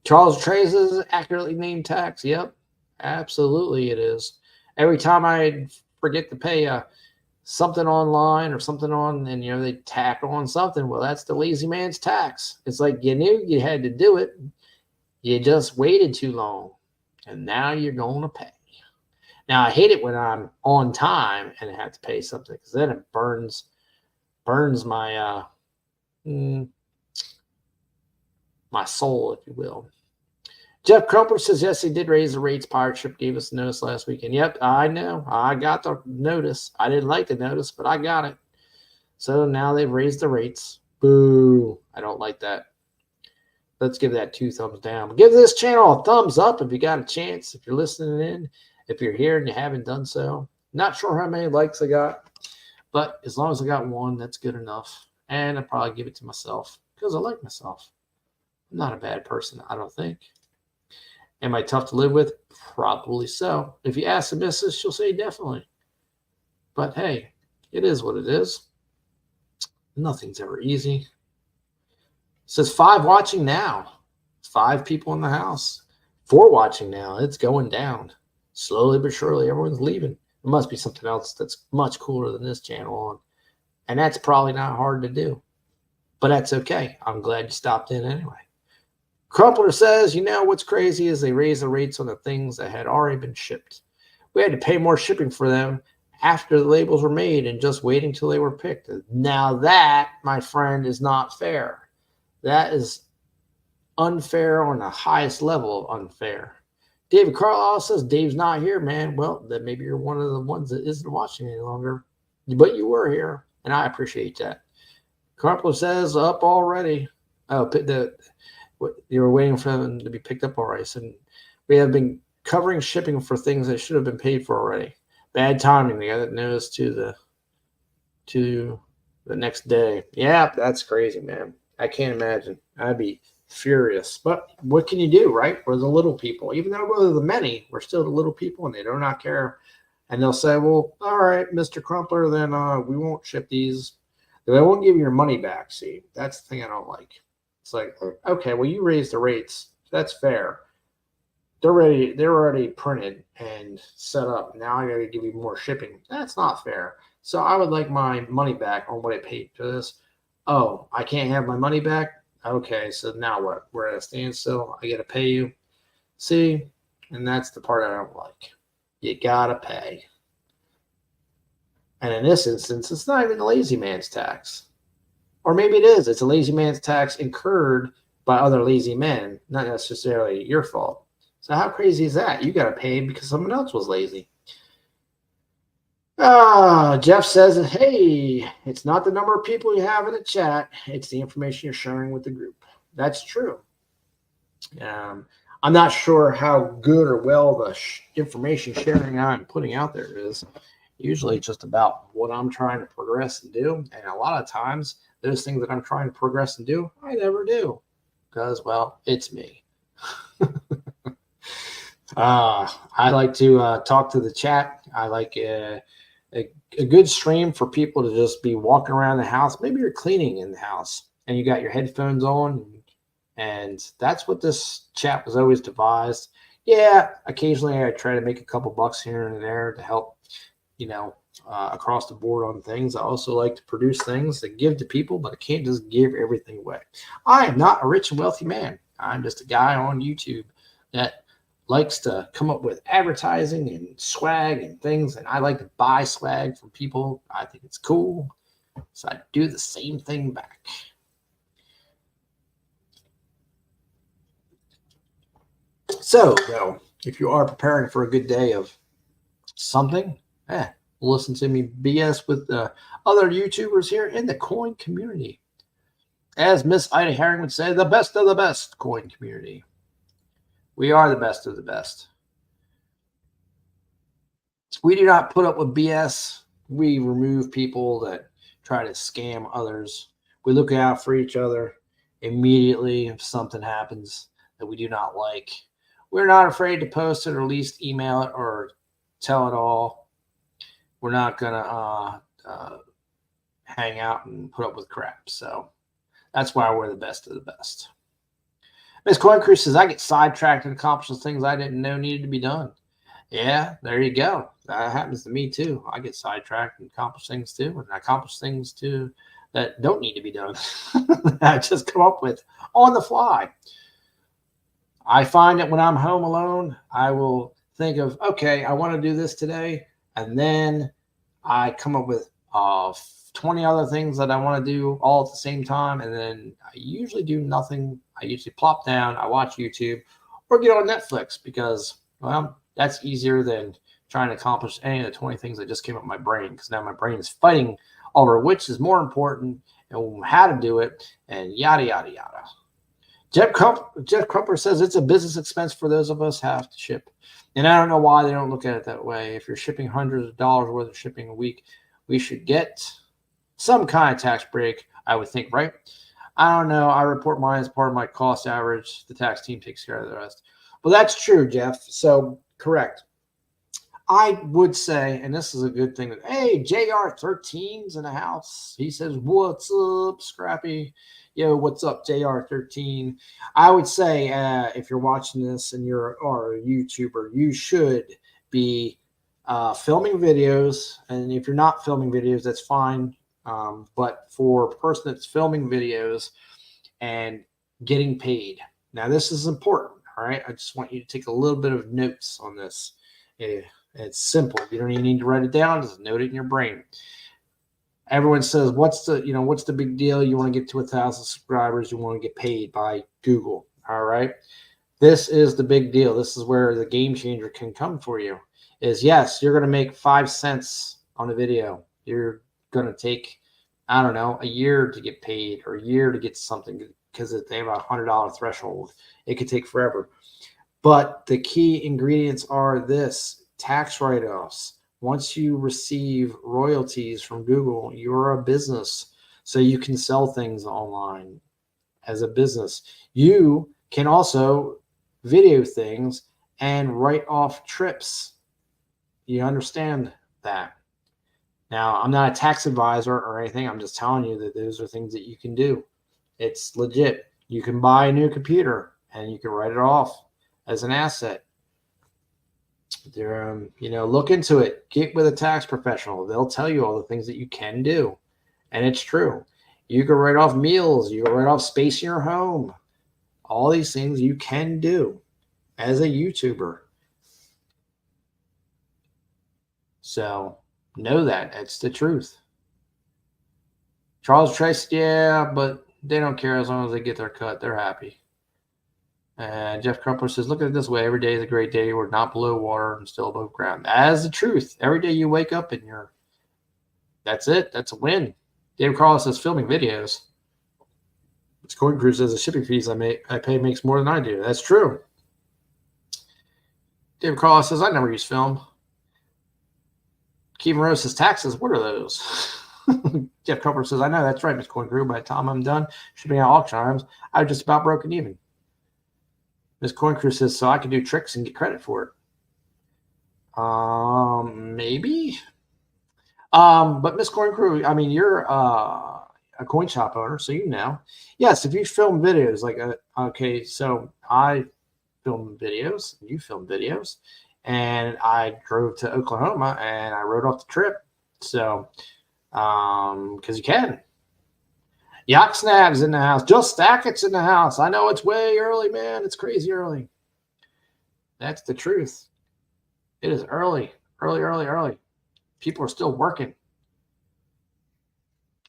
Charles Trace is accurately named tax. Yep. Absolutely it is. Every time I forget to pay something online or something on, and they tack on something, well, that's the lazy man's tax. It's like you knew you had to do it. You just waited too long, and now you're going to pay. Now, I hate it when I'm on time and I have to pay something, because then it burns my my soul, if you will. Jeff Crumpler says, yes, he did raise the rates. Pirate Ship gave us a notice last weekend. Yep, I know. I got the notice. I didn't like the notice, but I got it. So now they've raised the rates. Boo. I don't like that. Let's give that 2 thumbs down. Give this channel a thumbs up if you got a chance, if you're listening in, if you're here and you haven't done so. Not sure how many likes I got, but as long as I got 1, that's good enough. And I'll probably give it to myself because I like myself. I'm not a bad person, I don't think. Am I tough to live with? Probably so. If you ask the missus, she'll say definitely. But hey, it is what it is. Nothing's ever easy. It says 5 watching now. 5 people in the house. 4 watching now. It's going down. Slowly but surely, everyone's leaving. It must be something else that's much cooler than this channel on. And that's probably not hard to do. But that's okay. I'm glad you stopped in anyway. Crumpler says, what's crazy is they raised the rates on the things that had already been shipped. We had to pay more shipping for them after the labels were made and just waiting till they were picked. Now that, my friend, is not fair. That is unfair on the highest level of unfair. David Carlisle says, Dave's not here, man. Well, then maybe you're one of the ones that isn't watching any longer. But you were here, and I appreciate that. Crumpler says, up already. Oh, you were waiting for them to be picked up already. So we have been covering shipping for things that should have been paid for already. Bad timing. They got that notice to the next day. Yeah, that's crazy, man. I can't imagine. I'd be furious. But what can you do, right? We're the little people. Even though we're the many, we're still the little people, and they do not care. And they'll say, well, all right, Mr. Crumpler, then we won't ship these. They won't give you your money back. See, that's the thing I don't like. It's like, okay, well, you raised the rates. That's fair. They're already printed and set up. Now I got to give you more shipping. That's not fair. So I would like my money back on what I paid for this. Oh, I can't have my money back? Okay, so now what? We're at a standstill. I got to pay you. See, and that's the part I don't like. You got to pay. And in this instance, it's not even the lazy man's tax. Or maybe it is. It's a lazy man's tax incurred by other lazy men, not necessarily your fault. So how crazy is that? You got to pay because someone else was lazy. Jeff says, hey, it's not the number of people you have in the chat. It's the information you're sharing with the group. That's true. I'm not sure how good or well the information sharing I'm putting out there is. Usually just about what I'm trying to progress and do. And a lot of times, those things that I'm trying to progress and do, I never do. Because, well, it's me. I like to talk to the chat. I like a good stream for people to just be walking around the house. Maybe you're cleaning in the house and you got your headphones on. And that's what this chat was always devised. Yeah, occasionally I try to make a couple bucks here and there to help, across the board on things. I also like to produce things that give to people, but I can't just give everything away. I am not a rich and wealthy man. I'm just a guy on YouTube that likes to come up with advertising and swag and things, and I like to buy swag from people. I think it's cool, so I do the same thing back. So, if you are preparing for a good day of something, listen to me BS with other YouTubers here in the coin community. As Miss Ida Herring would say, the best of the best coin community. We are the best of the best. We do not put up with BS. We remove people that try to scam others. We look out for each other immediately if something happens that we do not like. We're not afraid to post it or at least email it or tell it all. We're not going to hang out and put up with crap. So that's why we're the best of the best. Miss Coin Crew says, I get sidetracked and accomplish things I didn't know needed to be done. Yeah, there you go. That happens to me too. I get sidetracked and accomplish things too, and I accomplish things too that don't need to be done. I just come up with on the fly. I find that when I'm home alone, I will think of, okay, I want to do this today, and then I come up with 20 other things that I want to do all at the same time, and then I usually do nothing. I usually plop down, I watch YouTube, or get on Netflix because, well, that's easier than trying to accomplish any of the 20 things that just came up in my brain, because now my brain is fighting over which is more important and how to do it and yada, yada, yada. Jeff Crumpler says it's a business expense for those of us who have to ship. And I don't know why they don't look at it that way. If you're shipping hundreds of dollars worth of shipping a week, we should get some kind of tax break, I would think, right? I don't know. I report mine as part of my cost average. The tax team takes care of the rest. Well, that's true, Jeff. So correct. I would say, and this is a good thing, that, hey, JR13's in the house. He says, what's up, Scrappy? Yo, what's up, JR13? I would say if you're watching this and you're a YouTuber, you should be filming videos. And if you're not filming videos, that's fine. But for a person that's filming videos and getting paid, now this is important, all right? I just want you to take a little bit of notes on this. It's simple. You don't even need to write it down. Just note it in your brain. Everyone says, what's the big deal? You want to get to 1,000 subscribers. You want to get paid by Google. All right. This is the big deal. This is where the game changer can come for you. Is yes, you're going to make 5 cents on a video. You're going to take, I don't know, a year to get paid or a year to get something because they have a $100 threshold. It could take forever. But the key ingredients are this: tax write-offs. Once you receive royalties from Google, you're a business. So you can sell things online as a business. You can also video things and write off trips. You understand that? Now, I'm not a tax advisor or anything. I'm just telling you that those are things that you can do. It's legit. You can buy a new computer and you can write it off as an asset. Look into it. Get with a tax professional. They'll tell you all the things that you can do. And it's true. You can write off meals. You can write off space in your home. All these things you can do as a YouTuber. So know that. It's the truth. Charles Trace, yeah, but they don't care as long as they get their cut. They're happy. And Jeff Crumpler says, look at it this way. Every day is a great day. We're not below water and still above ground. That is the truth. Every day you wake up and that's it. That's a win. David Carlos says, filming videos. Coin Crew says, the shipping fees I pay makes more than I do. That's true. David Carlos says, I never use film. Kevin Rose says, taxes, what are those? Jeff Crumpler says, I know, that's right, Miss Coin Crew. By the time I'm done shipping out auction items, I've just about broken even. Miss Coin Crew says, so I can do tricks and get credit for it. Maybe. But Miss Coin Crew, I mean, you're a coin shop owner, so you know. Yes, if you film videos, okay, so I film videos, you film videos, and I drove to Oklahoma and I rode off the trip. So, because you can. Yoxnab's in the house. Just Stack It's in the house. I know it's way early, man. It's crazy early. That's the truth. It is early. Early. People are still working.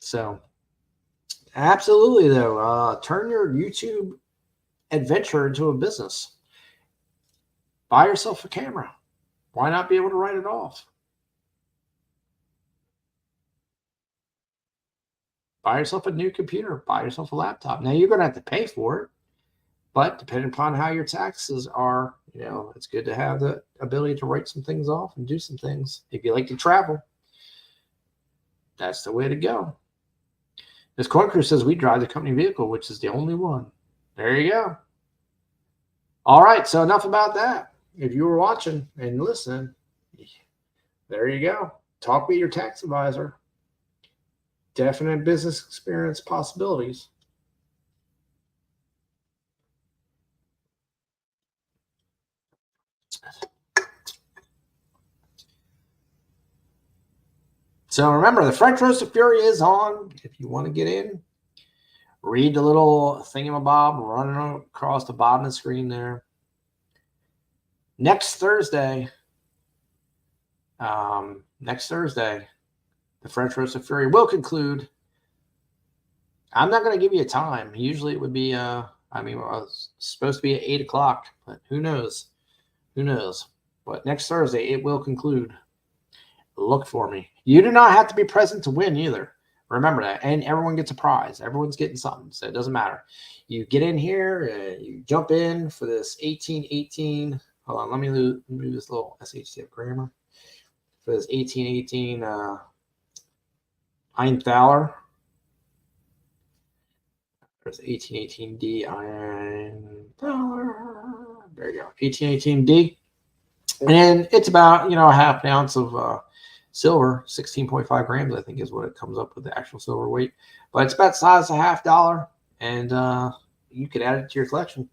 So, absolutely, though. Turn your YouTube adventure into a business. Buy yourself a camera. Why not be able to write it off? Buy yourself a new computer. Buy yourself a laptop. Now, you're going to have to pay for it. But depending upon how your taxes are You know, it's good to have the ability to write some things off and do some things. If you like to travel, that's the way to go. This Coin Crew says we drive the company vehicle, which is the only one. There you go. All right, so enough about that. If you were watching and listening, there you go. Talk with your tax advisor. Definite business experience possibilities. So remember, the French Roast of Fury is on. If you want to get in, read the little thingamabob running across the bottom of the screen there. Next Thursday, the French Roast of Fury will conclude. I'm not going to give you a time. Usually it would be, it was supposed to be at 8 o'clock, but who knows? Who knows? But next Thursday, it will conclude. Look for me. You do not have to be present to win either. Remember that. And everyone gets a prize. Everyone's getting something, so it doesn't matter. You get in here, you jump in for this 1818. Hold on, let me do this little SHTF grammar. For this 1818 Einthaler. There's 1818D Einthaler. There you go. 1818D. And it's about, a half an ounce of silver, 16.5 grams, I think is what it comes up with, the actual silver weight. But it's about size of $50, and you could add it to your collection.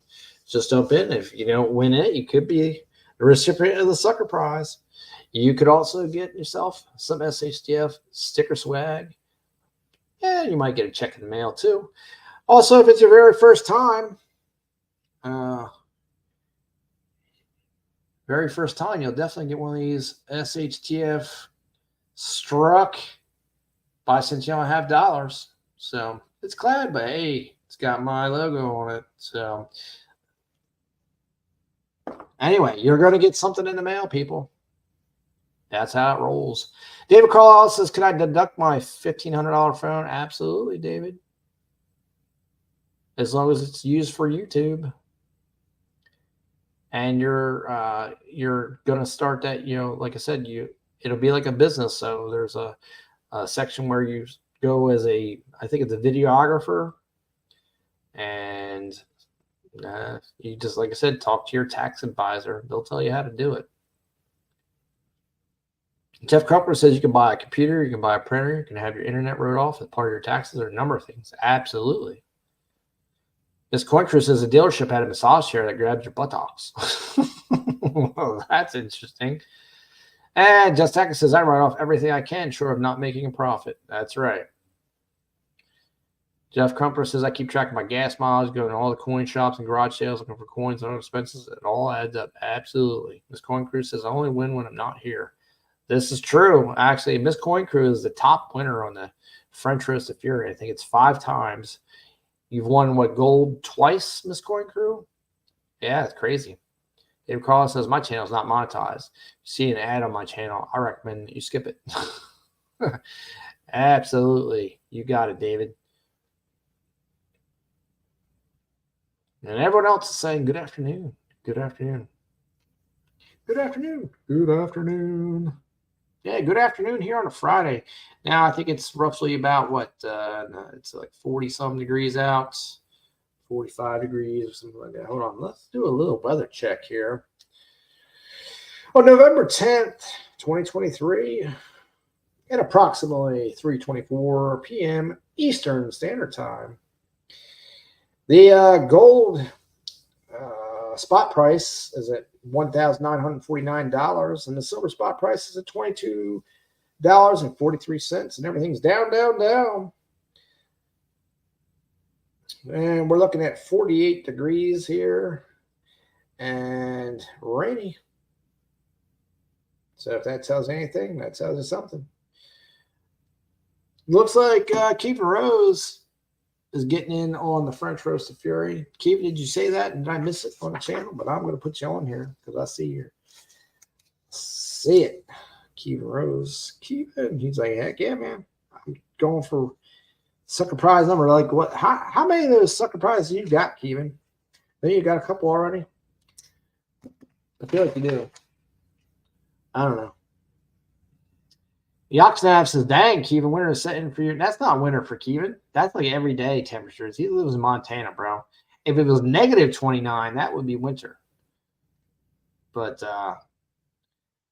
Just jump in. If you don't win it, you could be the recipient of the sucker prize. You could also get yourself some SHTF sticker swag. Yeah, you might get a check in the mail too. Also, if it's your very first time, you'll definitely get one of these SHTF struck by since you don't have dollars. So it's clad, but hey, it's got my logo on it. So anyway, you're going to get something in the mail, people. That's how it rolls. David Carlisle says, can I deduct my $1,500 phone? Absolutely, David. As long as it's used for YouTube. And you're going to start that, like I said, it'll be like a business. So there's a section where you go as I think it's a videographer. And you just, like I said, talk to your tax advisor. They'll tell you how to do it. Jeff Crumpler says you can buy a computer, you can buy a printer, you can have your internet wrote off as part of your taxes, or a number of things. Absolutely. This Coin Crew says a dealership had a massage chair that grabs your buttocks. Well, that's interesting. And Just Hacker says, I write off everything I can, sure of not making a profit. That's right. Jeff Crumpler says, I keep track of my gas mileage, going to all the coin shops and garage sales, looking for coins and other expenses. It all adds up. Absolutely. This Coin Crew says, I only win when I'm not here. This is true. Actually, Miss Coin Crew is the top winner on the French Roast of Fury. I think it's 5 times. You've won, gold twice, Miss Coin Crew? Yeah, it's crazy. Dave Carlos says, my channel is not monetized. You see an ad on my channel, I recommend that you skip it. Absolutely. You got it, David. And everyone else is saying, good afternoon. Good afternoon. Good afternoon. Good afternoon. Yeah, good afternoon here on a Friday. Now, I think it's roughly about it's like 40-some degrees out, 45 degrees or something like that. Hold on, let's do a little weather check here. On November 10th, 2023, at approximately 3:24 p.m. Eastern Standard Time, the gold spot price is at $1,949, and the silver spot price is at $22.43, and everything's down, down, down. And we're looking at 48 degrees here and rainy. So if that tells you anything, that tells you something. Looks like Kerose is getting in on the French Roast of Fury. Keith, did you say that? Did I miss it on the channel? But I'm going to put you on here because I see you. See it. Kerose. Keeping. He's like, heck yeah, man. I'm going for sucker prize number. Like, what? How many of those sucker prizes you got, Kevin? I think you got a couple already. I feel like you do. I don't know. Yoxnav says, dang, Kevin, winter is setting for you. That's not winter for Kevin. That's like everyday temperatures. He lives in Montana, bro. If it was negative 29, that would be winter. But,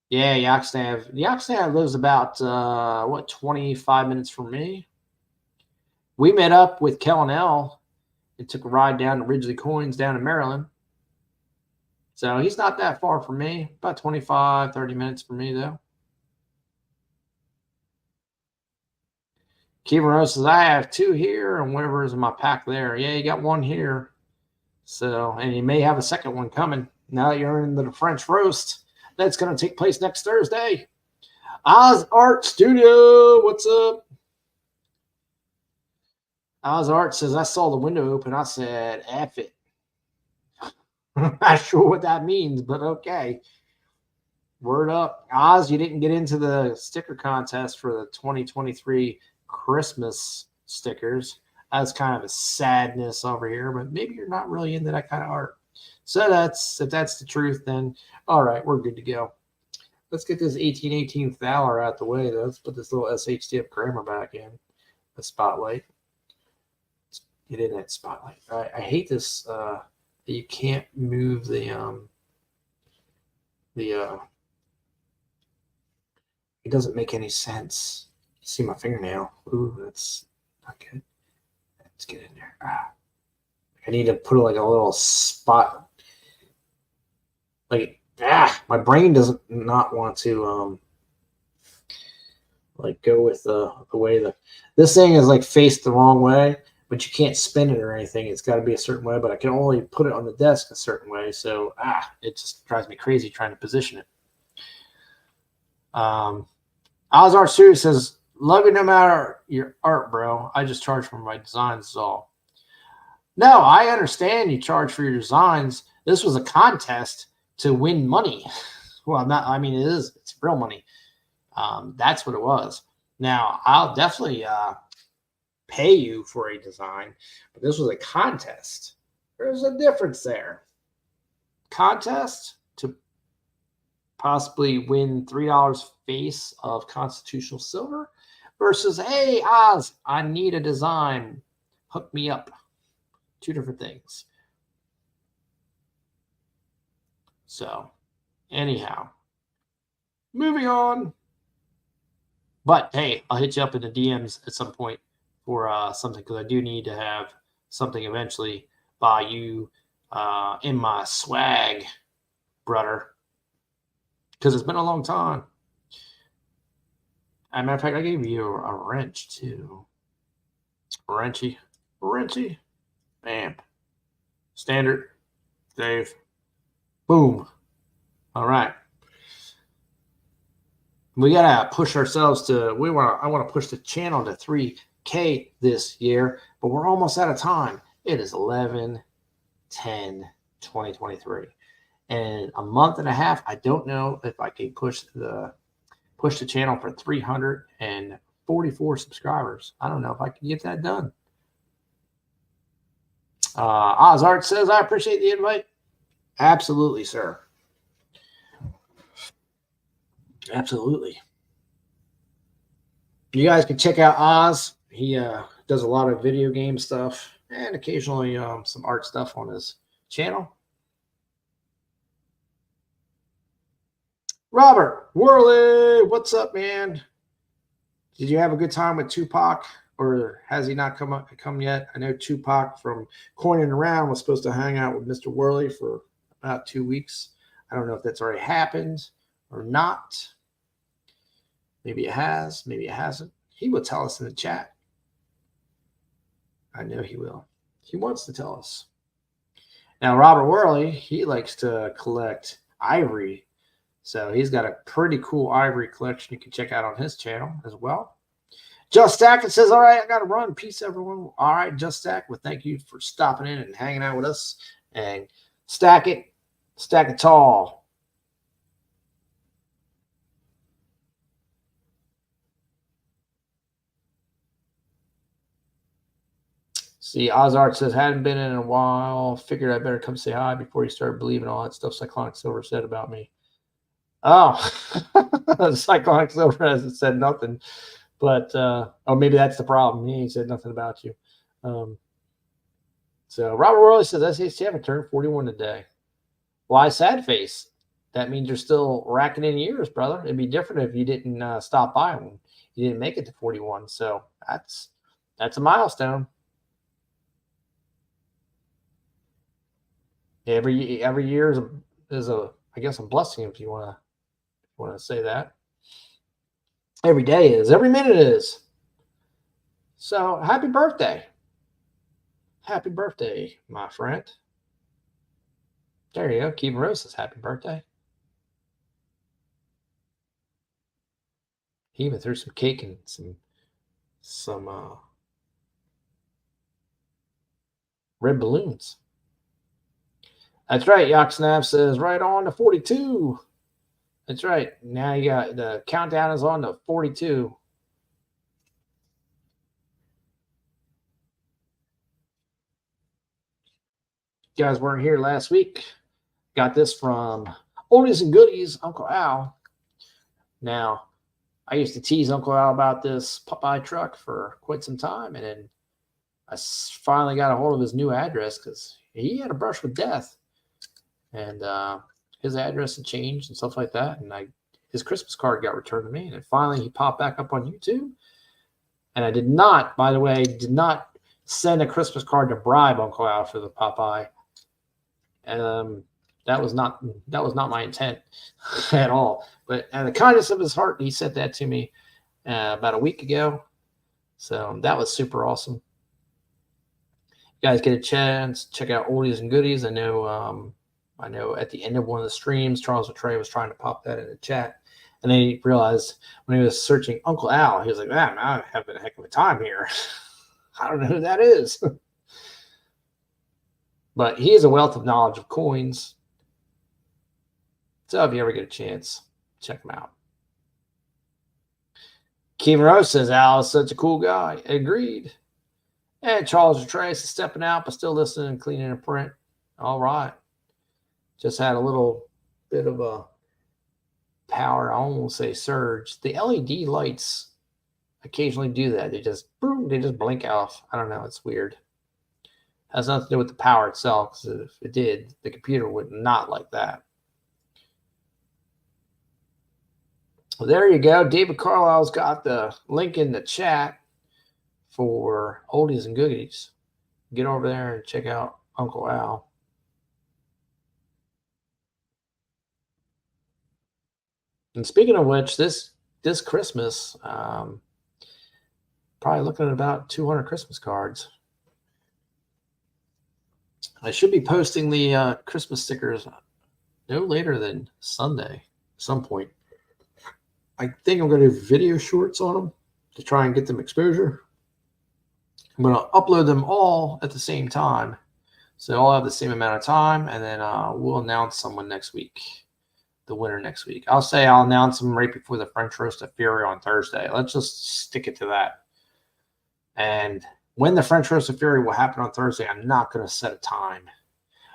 yeah, Yoxnav lives about, 25 minutes from me. We met up with Kel and L and took a ride down to Ridgely Coins down in Maryland. So he's not that far from me. About 25, 30 minutes from me, though. Kerose says, I have 2 here and whatever's in my pack there. Yeah, you got 1 here. So, and you may have a second one coming. Now that you're in the French roast, that's going to take place next Thursday. Oz Art Studio, what's up? Oz Art says, I saw the window open. I said, F it. I'm not sure what that means, but okay. Word up. Oz, you didn't get into the sticker contest for the 2023 Christmas stickers. That's kind of a sadness over here, but maybe you're not really into that kind of art. So if that's the truth, then all right, we're good to go. Let's get this 1818 Thaler out the way, though. Let's put this little SHTF grammar back in the spotlight. Let's get in that spotlight. I hate this that you can't move the it doesn't make any sense. See my fingernail. Ooh, that's not good. Let's get in there. I need to put like a little spot. Like, my brain doesn't not want to like go with the way this thing is like faced the wrong way, but you can't spin it or anything. It's got to be a certain way, but I can only put it on the desk a certain way. So it just drives me crazy trying to position it. Ozar Studio says, love you no matter your art, bro. I just charge for my designs is all. No, I understand you charge for your designs. This was a contest to win money. Well, it's real money. That's what it was. Now, I'll definitely pay you for a design, but this was a contest. There's a difference there. Contest to possibly win $3 face of constitutional silver versus, hey, Oz, I need a design. Hook me up. 2 different things. So, anyhow, moving on. But, hey, I'll hit you up in the DMs at some point for something, because I do need to have something eventually by you in my swag, brother. Because it's been a long time. As a matter of fact, I gave you a wrench, too. Wrenchy. Bam. Standard. Dave. Boom. All right. We gotta push ourselves to. I want to push the channel to 3K this year, but we're almost out of time. It is 11/10/2023, and a month and a half. I don't know if I can push the channel for 344 subscribers. I don't know if I can get that done. Ozart says, I appreciate the invite. Absolutely, sir. Absolutely. You guys can check out Oz. He does a lot of video game stuff and occasionally some art stuff on his channel. Robert Worley, what's up, man? Did you have a good time with Tupac, or has he not come yet? I know Tupac from Coining Around was supposed to hang out with Mr. Worley for about 2 weeks. I don't know if that's already happened or not. Maybe it has, maybe it hasn't. He will tell us in the chat. I know he will. He wants to tell us. Now, Robert Worley, he likes to collect ivory. So he's got a pretty cool ivory collection you can check out on his channel as well. Just Stack, it says, all right, I got to run. Peace, everyone. All right, Just Stack, well, thank you for stopping in and hanging out with us. And stack it tall. See, Ozark says, hadn't been in a while. Figured I better come say hi before you start believing all that stuff Cyclonic Silver said about me. Oh, Cyclonic Silver hasn't said nothing. But, oh, maybe that's the problem. He ain't said nothing about you. So Robert Worley says, SHTF turned 41 today. Why sad face? That means you're still racking in years, brother. It'd be different if you didn't stop by when you didn't make it to 41. So that's a milestone. Every year is a I guess a blessing if you want to say that. Every day is. Every minute is. So happy birthday. Happy birthday, my friend. There you go. Kerose says happy birthday. He even threw some cake and some red balloons. That's right. Yoxnab says right on to 42. That's right. Now you got the countdown is on to 42. You guys weren't here last week. Got this from Oldies and Goodies, Uncle Al. Now, I used to tease Uncle Al about this Popeye truck for quite some time, and then I finally got a hold of his new address because he had a brush with death, and his address had changed and stuff like that, and his Christmas card got returned to me, and then finally he popped back up on YouTube, and I did not, by the way, send a Christmas card to bribe Uncle Al for the Popeye. That was not my intent at all. But out of the kindness of his heart, he sent that to me about a week ago. So that was super awesome. You guys get a chance, check out Oldies and Goodies. I know at the end of one of the streams, Charles Trey was trying to pop that in the chat. And then he realized when he was searching Uncle Al, he was like, man, I'm having a heck of a time here. I don't know who that is. But he has a wealth of knowledge of coins. So if you ever get a chance, check him out. Kerose says, Al is such a cool guy. Agreed. And Charles Trace is stepping out, but still listening and cleaning a print. All right. Just had a little bit of a power, I won't say surge. The LED lights occasionally do that. They just blink off. I don't know. It's weird. Has nothing to do with the power itself, because if it did, the computer would not like that. Well, there you go. David Carlisle's got the link in the chat for Oldies and Goodies. Get over there and check out Uncle Al. And speaking of which, this Christmas, probably looking at about 200 Christmas cards. I should be posting the Christmas stickers no later than Sunday at some point. I think I'm going to do video shorts on them to try and get them exposure. I'm going to upload them all at the same time. So they all have the same amount of time, and then we'll announce someone next week, the winner next week. I'll announce them right before the French Roast of Fury on Thursday. Let's just stick it to that. And when the French Roast of Fury will happen on Thursday, I'm not going to set a time.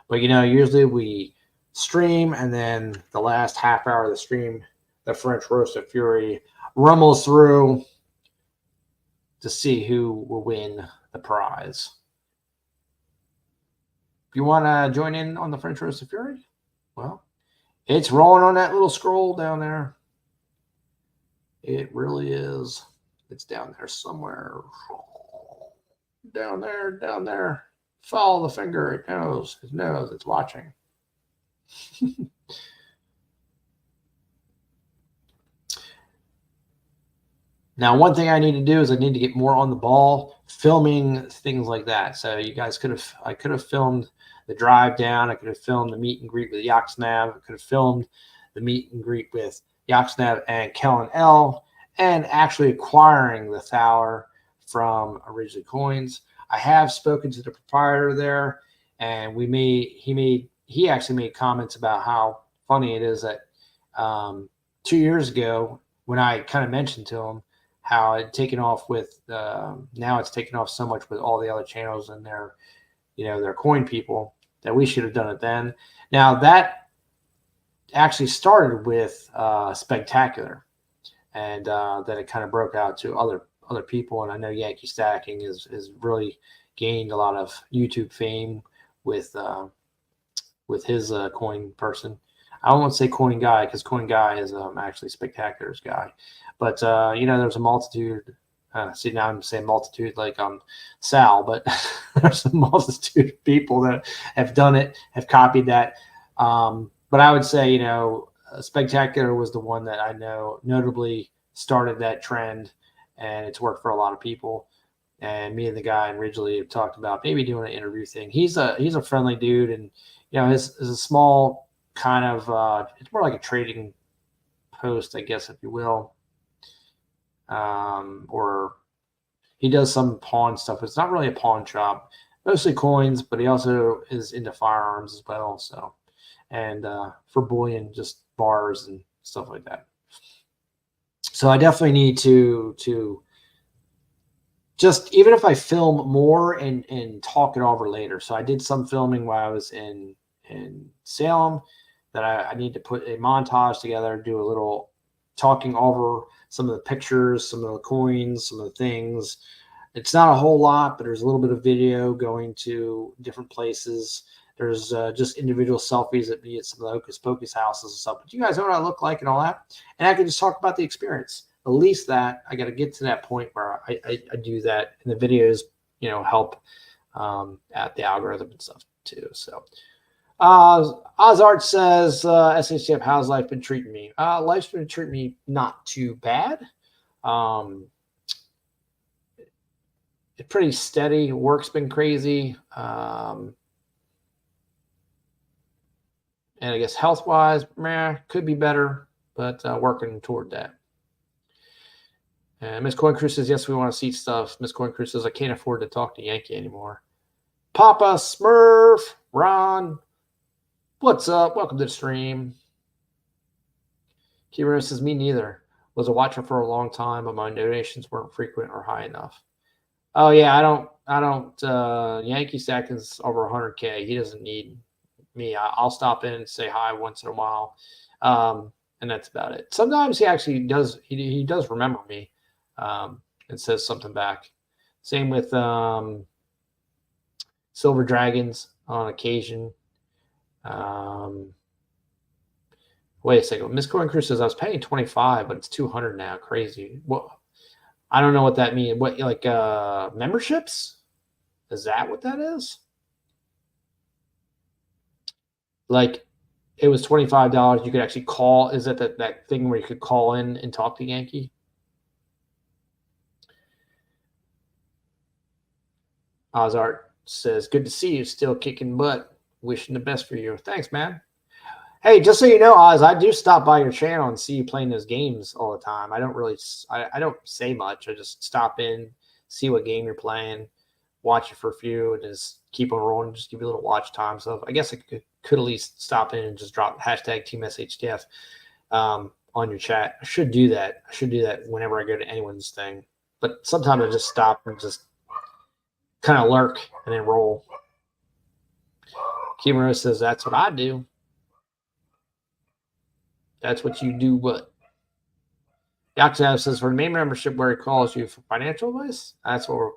But, usually we stream, and then the last half hour of the stream, the French Roast of Fury rumbles through to see who will win the prize. If you want to join in on the French Roast of Fury, well, it's rolling on that little scroll down there. It really is. It's down there somewhere. Down there. Follow the finger. It knows. It's watching. Now, one thing I need to do is I need to get more on the ball filming things like that. So you guys I could have filmed the drive down. I could have filmed the meet and greet with Yoxnav. I could have filmed the meet and greet with Yoxnav and Kellen L. and actually acquiring the Thaler from Original Coins. I have spoken to the proprietor there, and he actually made comments about how funny it is that 2 years ago, when I kind of mentioned to him how it taken off with now it's taken off so much with all the other channels and their, their coin people, that we should have done it then. Now that actually started with Spectacular, and then it kind of broke out to other people. And I know Yankee Stacking is really gained a lot of YouTube fame with his coin person. I won't say coin guy, because coin guy is actually Spectacular's guy. But there's a multitude. See, now I'm saying multitude like Sal, but there's a multitude of people that have done it, have copied that. But I would say, Spectacular was the one that I know notably started that trend, and it's worked for a lot of people. And me and the guy originally have talked about maybe doing an interview thing. He's a friendly dude, and is a small kind of it's more like a trading post, I guess, if you will. Or he does some pawn stuff. It's not really a pawn shop, mostly coins, but he also is into firearms as well. So, and for bullion, just bars and stuff like that. So I definitely need to just, even if I film more and talk it over later. So I did some filming while I was in Salem, that I need to put a montage together, do a little talking over some of the pictures, some of the coins, some of the things. It's not a whole lot, but there's a little bit of video going to different places. There's just individual selfies at some of the Hocus Pocus houses and stuff. But you guys know what I look like and all that. And I can just talk about the experience. At least that I got to get to that point where I do that. And the videos, help at the algorithm and stuff too. So Ozart says, SHF, how's life been treating me? Life's been treating me not too bad. It's pretty steady. Work's been crazy. And I guess health-wise, could be better, but working toward that. And Miss Coin Crew says, yes, we want to see stuff. Miss Coin Crew says, I can't afford to talk to Yankee anymore. Papa Smurf, Ron, what's up? Welcome to the stream. Kerose says, me neither. Was a watcher for a long time, but my donations weren't frequent or high enough. Oh yeah, I don't Yankee Stack is over 100K. He doesn't need me. I'll stop in and say hi once in a while. And that's about it. Sometimes he actually does, he does remember me, and says something back. Same with Silver Dragons on occasion. Wait a second. Miss Coin Crew says I was paying 25, but it's 200 now. Crazy. Well, I don't know what that means. What, like memberships? Is that what that is? Like it was $25. You could actually call. Is that that thing where you could call in and talk to Yankee? Ozart says, good to see you. Still kicking butt. Wishing the best for you. Thanks, man. Hey, just so you know, Oz, I do stop by your channel and see you playing those games all the time. I don't really, I don't say much. I just stop in, see what game you're playing, watch it for a few, and just keep on rolling, just give you a little watch time. So I guess I could at least stop in and just drop hashtag Team SHTF on your chat. I should do that. I should do that whenever I go to anyone's thing. But sometimes I just stop and just kind of lurk and then roll. Kerose says, that's what I do. That's what you do. What? Yaksav says, for the main membership where he calls you for financial advice. That's what we're.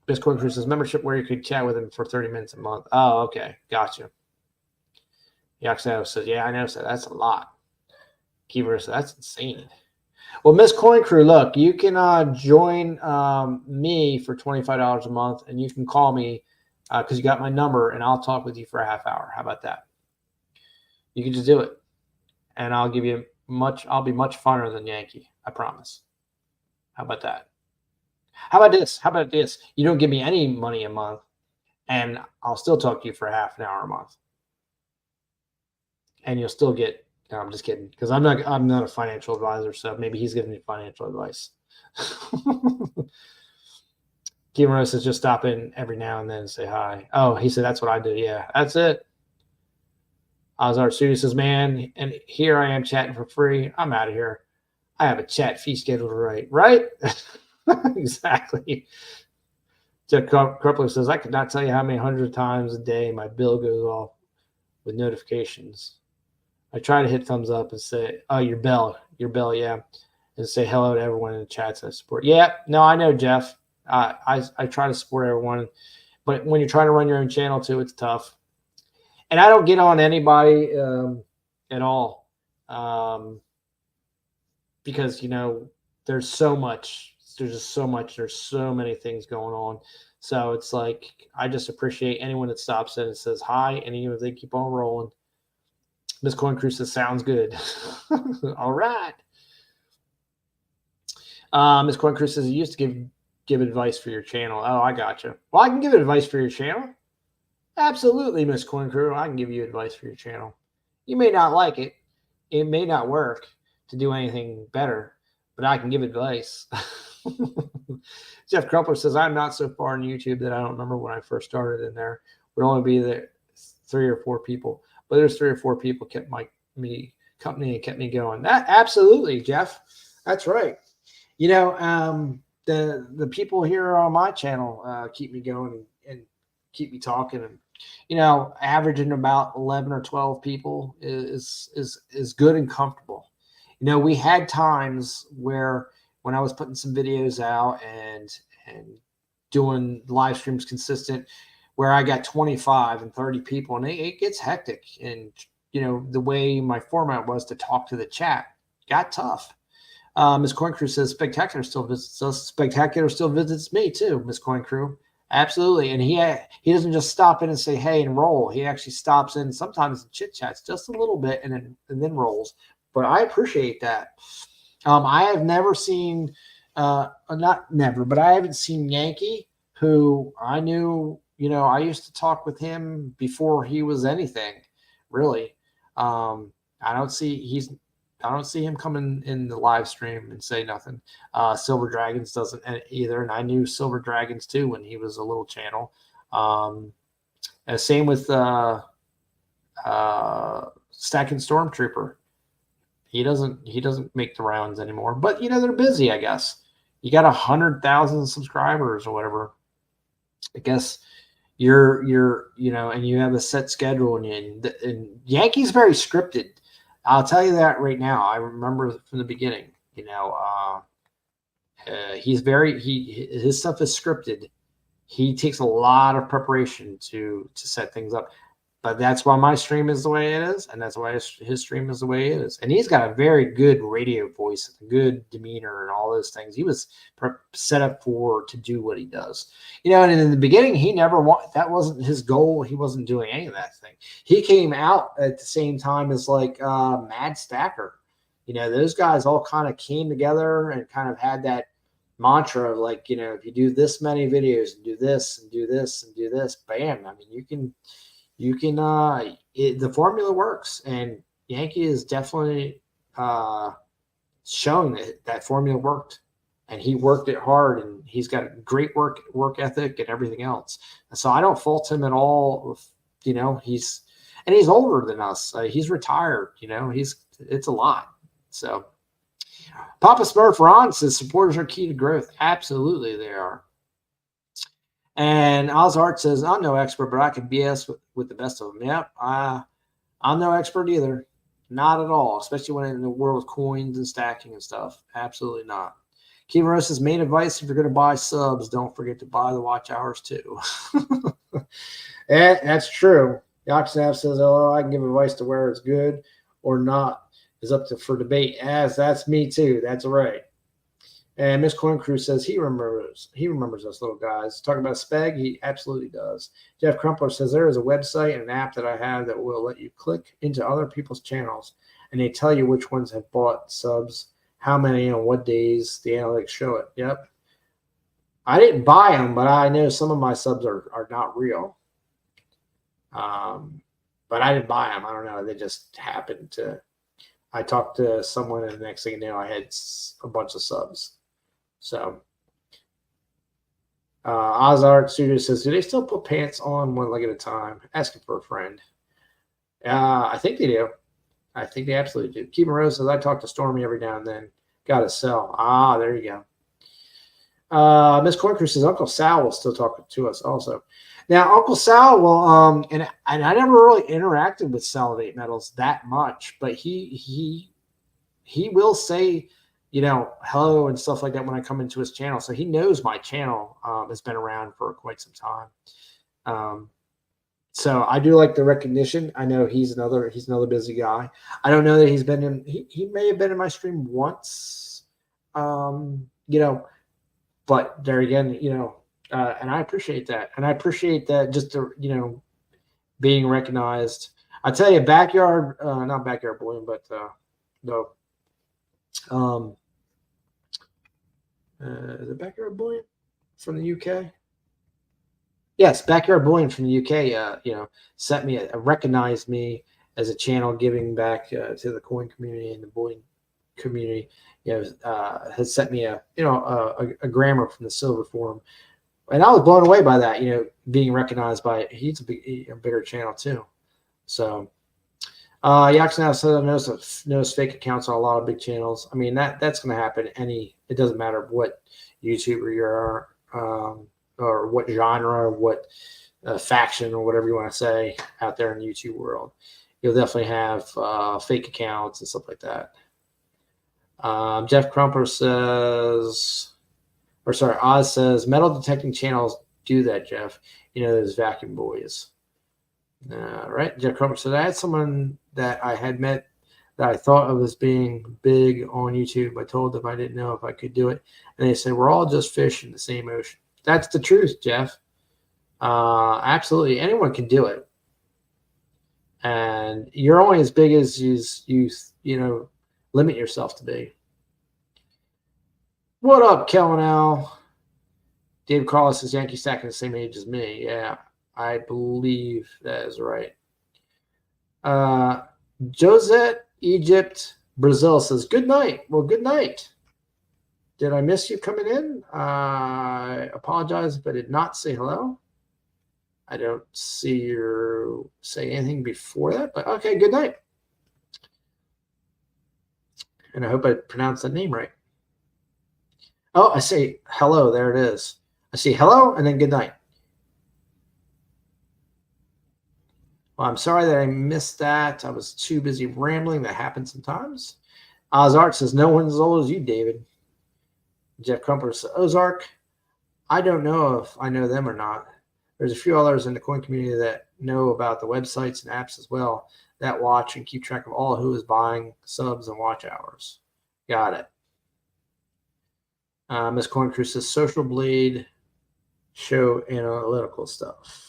Miss Coin Crew says, membership where you could chat with him for 30 minutes a month. Oh, okay. Gotcha. Yaksav says, yeah, I know. So that's a lot. Kerose says, that's insane. Well, Miss Coin Crew, look, you can join me for $25 a month, and you can call me because you got my number, and I'll talk with you for a half hour. How about that? You can just do it, and I'll give you I'll be much funner than Yankee. I promise. How about that? How about this? How about this? You don't give me any money a month, and I'll still talk to you for half an hour a month, and you'll still get. No, I'm just kidding, because I'm not a financial advisor, so maybe he's giving me financial advice. Kerose says, just stop in every now and then and say hi. Oh, he said that's what I do. Yeah, that's it. Ozar Studio says, man, and here I am chatting for free. I'm out of here. I have a chat fee scheduled right? Exactly. Jeff Crumpler says, I could not tell you how many hundreds of times a day my bill goes off with notifications. I try to hit thumbs up and say, oh, your bell, yeah. And say hello to everyone in the chats I support. Yeah, no, I know, Jeff. I try to support everyone. But when you're trying to run your own channel too, it's tough. And I don't get on anybody at all because, there's so much. There's just so much. There's so many things going on. So it's like I just appreciate anyone that stops in and says hi, and even if they keep on rolling. Miss Coin Crew says, sounds good. All right. Miss Coin Crew says, you used to give advice for your channel. Oh, I gotcha. Well, I can give advice for your channel. Absolutely, Miss Coin Crew. I can give you advice for your channel. You may not like it. It may not work to do anything better, but I can give advice. Jeff Crumpler says, I'm not so far on YouTube that I don't remember when I first started in there. Would only be there 3 or 4 people. But there's 3 or 4 people kept me company and kept me going. That absolutely, Jeff. That's right. The people here on my channel keep me going and keep me talking, and averaging about 11 or 12 people is good and comfortable. We had times where when I was putting some videos out and doing live streams consistent, where I got 25 and 30 people, and it gets hectic. And, the way my format was to talk to the chat got tough. Miss Coin Crew says, Spectacular still visits us. Spectacular still visits me too, Miss Coin Crew. Absolutely. And he doesn't just stop in and say, hey, and roll. He actually stops in sometimes and chit chats just a little bit and then rolls. But I appreciate that. I have never seen, not never, but I haven't seen Yankee, who I knew, I used to talk with him before he was anything, really. I don't see him coming in the live stream and say nothing. Silver Dragons doesn't either, and I knew Silver Dragons too when he was a little channel. Same with Stacking Stormtrooper. He doesn't make the rounds anymore, but they're busy, I guess. You got 100,000 subscribers or whatever. I guess you're and you have a set schedule, and Yankee's very scripted. I'll tell you that right now. I remember from the beginning, his stuff is scripted. He takes a lot of preparation to set things up. But that's why my stream is the way it is, and that's why his stream is the way it is. And he's got a very good radio voice, good demeanor, and all those things. He was set up to do what he does. And in the beginning, that wasn't his goal. He wasn't doing any of that thing. He came out at the same time as Mad Stacker. Those guys all kind of came together and kind of had that mantra of if you do this many videos and do this and do this and do this, bam. I mean, the formula works, and Yankee is definitely showing that formula worked, and he worked it hard, and he's got a great work ethic and everything else. And so I don't fault him at all. He's older than us. He's retired. It's a lot. So Papa Smurf Ron says supporters are key to growth. Absolutely, they are. And Ozart says, I'm no expert, but I can BS with the best of them. Yep, I'm no expert either. Not at all, especially when in the world of coins and stacking and stuff. Absolutely not. Kerose says, main advice, if you're going to buy subs, don't forget to buy the watch hours too. That's true. Yoxnab says, oh, I can give advice to where it's good or not is up for debate. As that's me too. That's right. And Miss Coin Crew says he remembers us little guys. Talking about Speg, he absolutely does. Jeff Crumpler says there is a website and an app that I have that will let you click into other people's channels, and they tell you which ones have bought subs, how many, on what days. The analytics show it. Yep. I didn't buy them, but I know some of my subs are not real. But I didn't buy them. I don't know. They just happened to. I talked to someone, and the next thing you know, I had a bunch of subs. So, Ozart Studio says, do they still put pants on one leg at a time? Asking for a friend. I think they do. I think they absolutely do. Kerose says, I talk to Stormy every now and then. Got to sell. There you go. Miss Corncrew says Uncle Sal will still talk to us also. Now, Uncle Sal will, and I never really interacted with Salivate Metals that much, but he will say, hello and stuff like that when I come into his channel. So he knows my channel has been around for quite some time. So I do like the recognition. I know he's another busy guy. I don't know that he's been in. He may have been in my stream once, but there again, and I appreciate that. And I appreciate that just being recognized. I tell you, backyard, not backyard bullying, but no. Is it backyard bullying from the UK? Yes, backyard bullying from the UK. Sent me recognized me as a channel giving back to the coin community and the bullying community. Has sent me a grammar from the Silver Forum, and I was blown away by that. Being recognized by it. He's a bigger channel too. So, Yax now said I notice fake accounts on a lot of big channels. I mean that's going to happen. It doesn't matter what YouTuber you are, or what genre, what faction, or whatever you want to say out there in the YouTube world. You'll definitely have fake accounts and stuff like that. Jeff Crumpler says, Oz says, metal detecting channels do that, Jeff. Those vacuum boys. Right? Jeff Crumpler said, I had someone that I had met that I thought of as being big on YouTube. I told them I didn't know if I could do it. And they said, we're all just fish in the same ocean. That's the truth, Jeff. Absolutely. Anyone can do it. And you're only as big as you limit yourself to be. What up, Kellen Al? Dave Carlos says Yankee Stack is the same age as me. Yeah, I believe that is right. Josette, Egypt, Brazil says, good night. Well, good night. Did I miss you coming in? I apologize if I did not say hello. I don't see you say anything before that, but okay, good night. And I hope I pronounced that name right. Oh, I say hello. There it is. I see hello and then good night. Well, I'm sorry that I missed that. I was too busy rambling. That happens sometimes. Ozark says, no one's as old as you, David. Jeff Crumpler says, Ozark, I don't know if I know them or not. There's a few others in the coin community that know about the websites and apps as well that watch and keep track of all who is buying subs and watch hours. Got it. Miss Corncrew says, Social Blade show analytical stuff.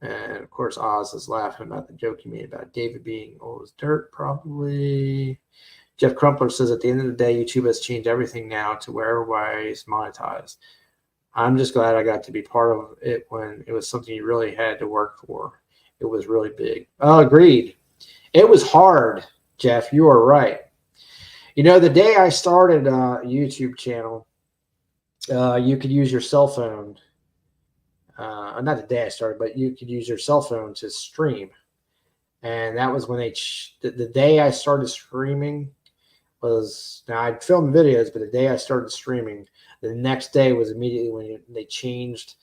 And, of course, Oz is laughing about the joke you made about David being old as dirt, probably. Jeff Crumpler says, at the end of the day, YouTube has changed everything now to where everybody's monetized. I'm just glad I got to be part of it when it was something you really had to work for. It was really big. Agreed. It was hard, Jeff. You are right. The day I started a YouTube channel, you could use your cell phone. Not the day I started, but you could use your cell phone to stream. And that was when the day I started streaming was, now I'd filmed videos, but the day I started streaming, the next day was immediately when they changed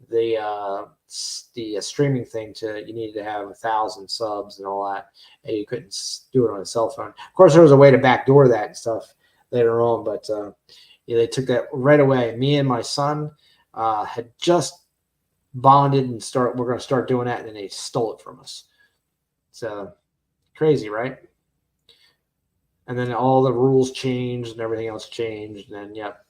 the streaming thing to, you needed to have 1,000 subs and all that. And you couldn't do it on a cell phone. Of course, there was a way to backdoor that and stuff later on, but they took that right away. Me and my son had just bonded and we're going to start doing that, and then they stole it from us. So crazy, right? And then all the rules changed and everything else changed, and then yep,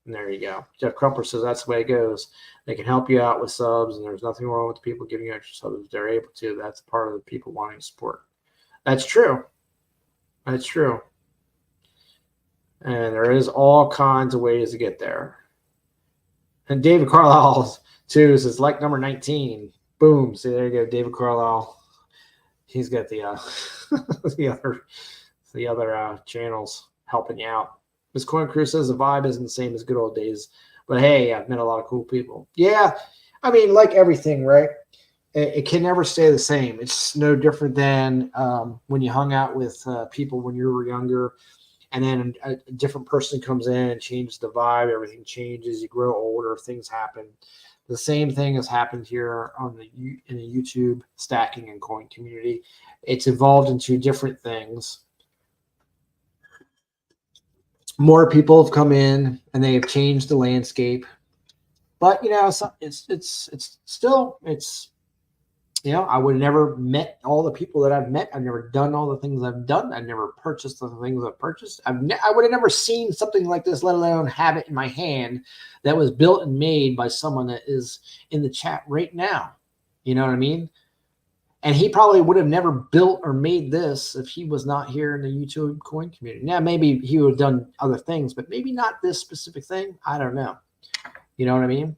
and there you go. Jeff Crumpler says that's the way it goes. They can help you out with subs, and there's nothing wrong with the people giving you extra subs if they're able to. That's part of the people wanting support. That's true. That's true. And there is all kinds of ways to get there. And David Carlisle too says, like number 19. Boom. See, there you go, David Carlisle. He's got the the other channels helping you out. Miss Corncrew says the vibe isn't the same as good old days, but hey, I've met a lot of cool people. Yeah, I mean, like everything, right? it can never stay the same. It's no different than when you hung out with people when you were younger, and then a different person comes in and changes the vibe. Everything changes. You grow older. Things happen. The same thing has happened here in the YouTube stacking and coin community. It's evolved into different things. More people have come in and they have changed the landscape. But it's still I would have never met all the people that I've met. I've never done all the things I've done. I've never purchased the things I've purchased. I would have never seen something like this, let alone have it in my hand that was built and made by someone that is in the chat right now. You know what I mean? And he probably would have never built or made this if he was not here in the YouTube coin community. Now, maybe he would have done other things, but maybe not this specific thing. I don't know. You know what I mean?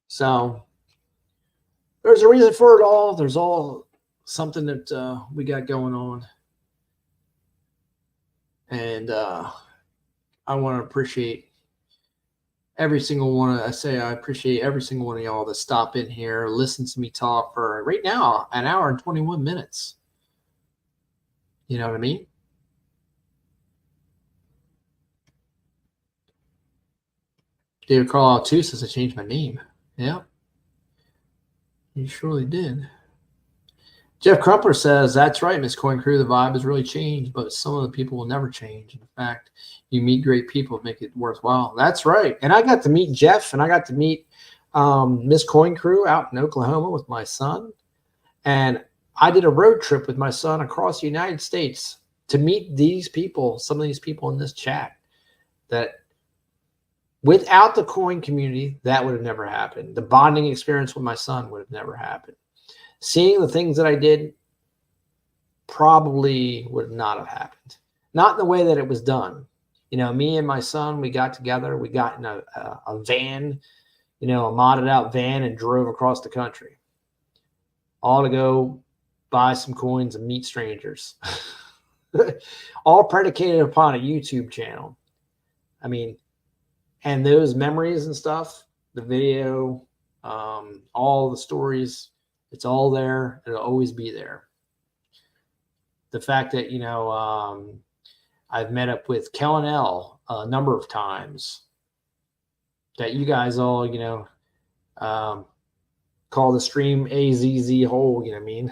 So there's a reason for it all. There's all something that we got going on. And I want to appreciate every single one. I appreciate every single one of y'all that stop in here, listen to me talk for right now, an hour and 21 minutes. You know what I mean? David Carlisle too says I changed my name. Yeah. You surely did. Jeff Crumpler says, that's right, Miss Coin Crew. The vibe has really changed, but some of the people will never change. In fact, you meet great people, make it worthwhile. That's right. And I got to meet Jeff, and I got to meet Miss Coin Crew out in Oklahoma with my son. And I did a road trip with my son across the United States to meet these people, some of these people in this chat, that without the coin community, that would have never happened. The bonding experience with my son would have never happened. Seeing the things that I did probably would not have happened. Not in the way that it was done. You know, me and my son, we got together. We got in a van, a modded out van, and drove across the country. All to go buy some coins and meet strangers. All predicated upon a YouTube channel. I mean, and those memories and stuff, the video, all the stories, it's all there. It'll always be there. The fact that, I've met up with Kellen L a number of times, that you guys all, call the stream AZZ hole, you know what I mean?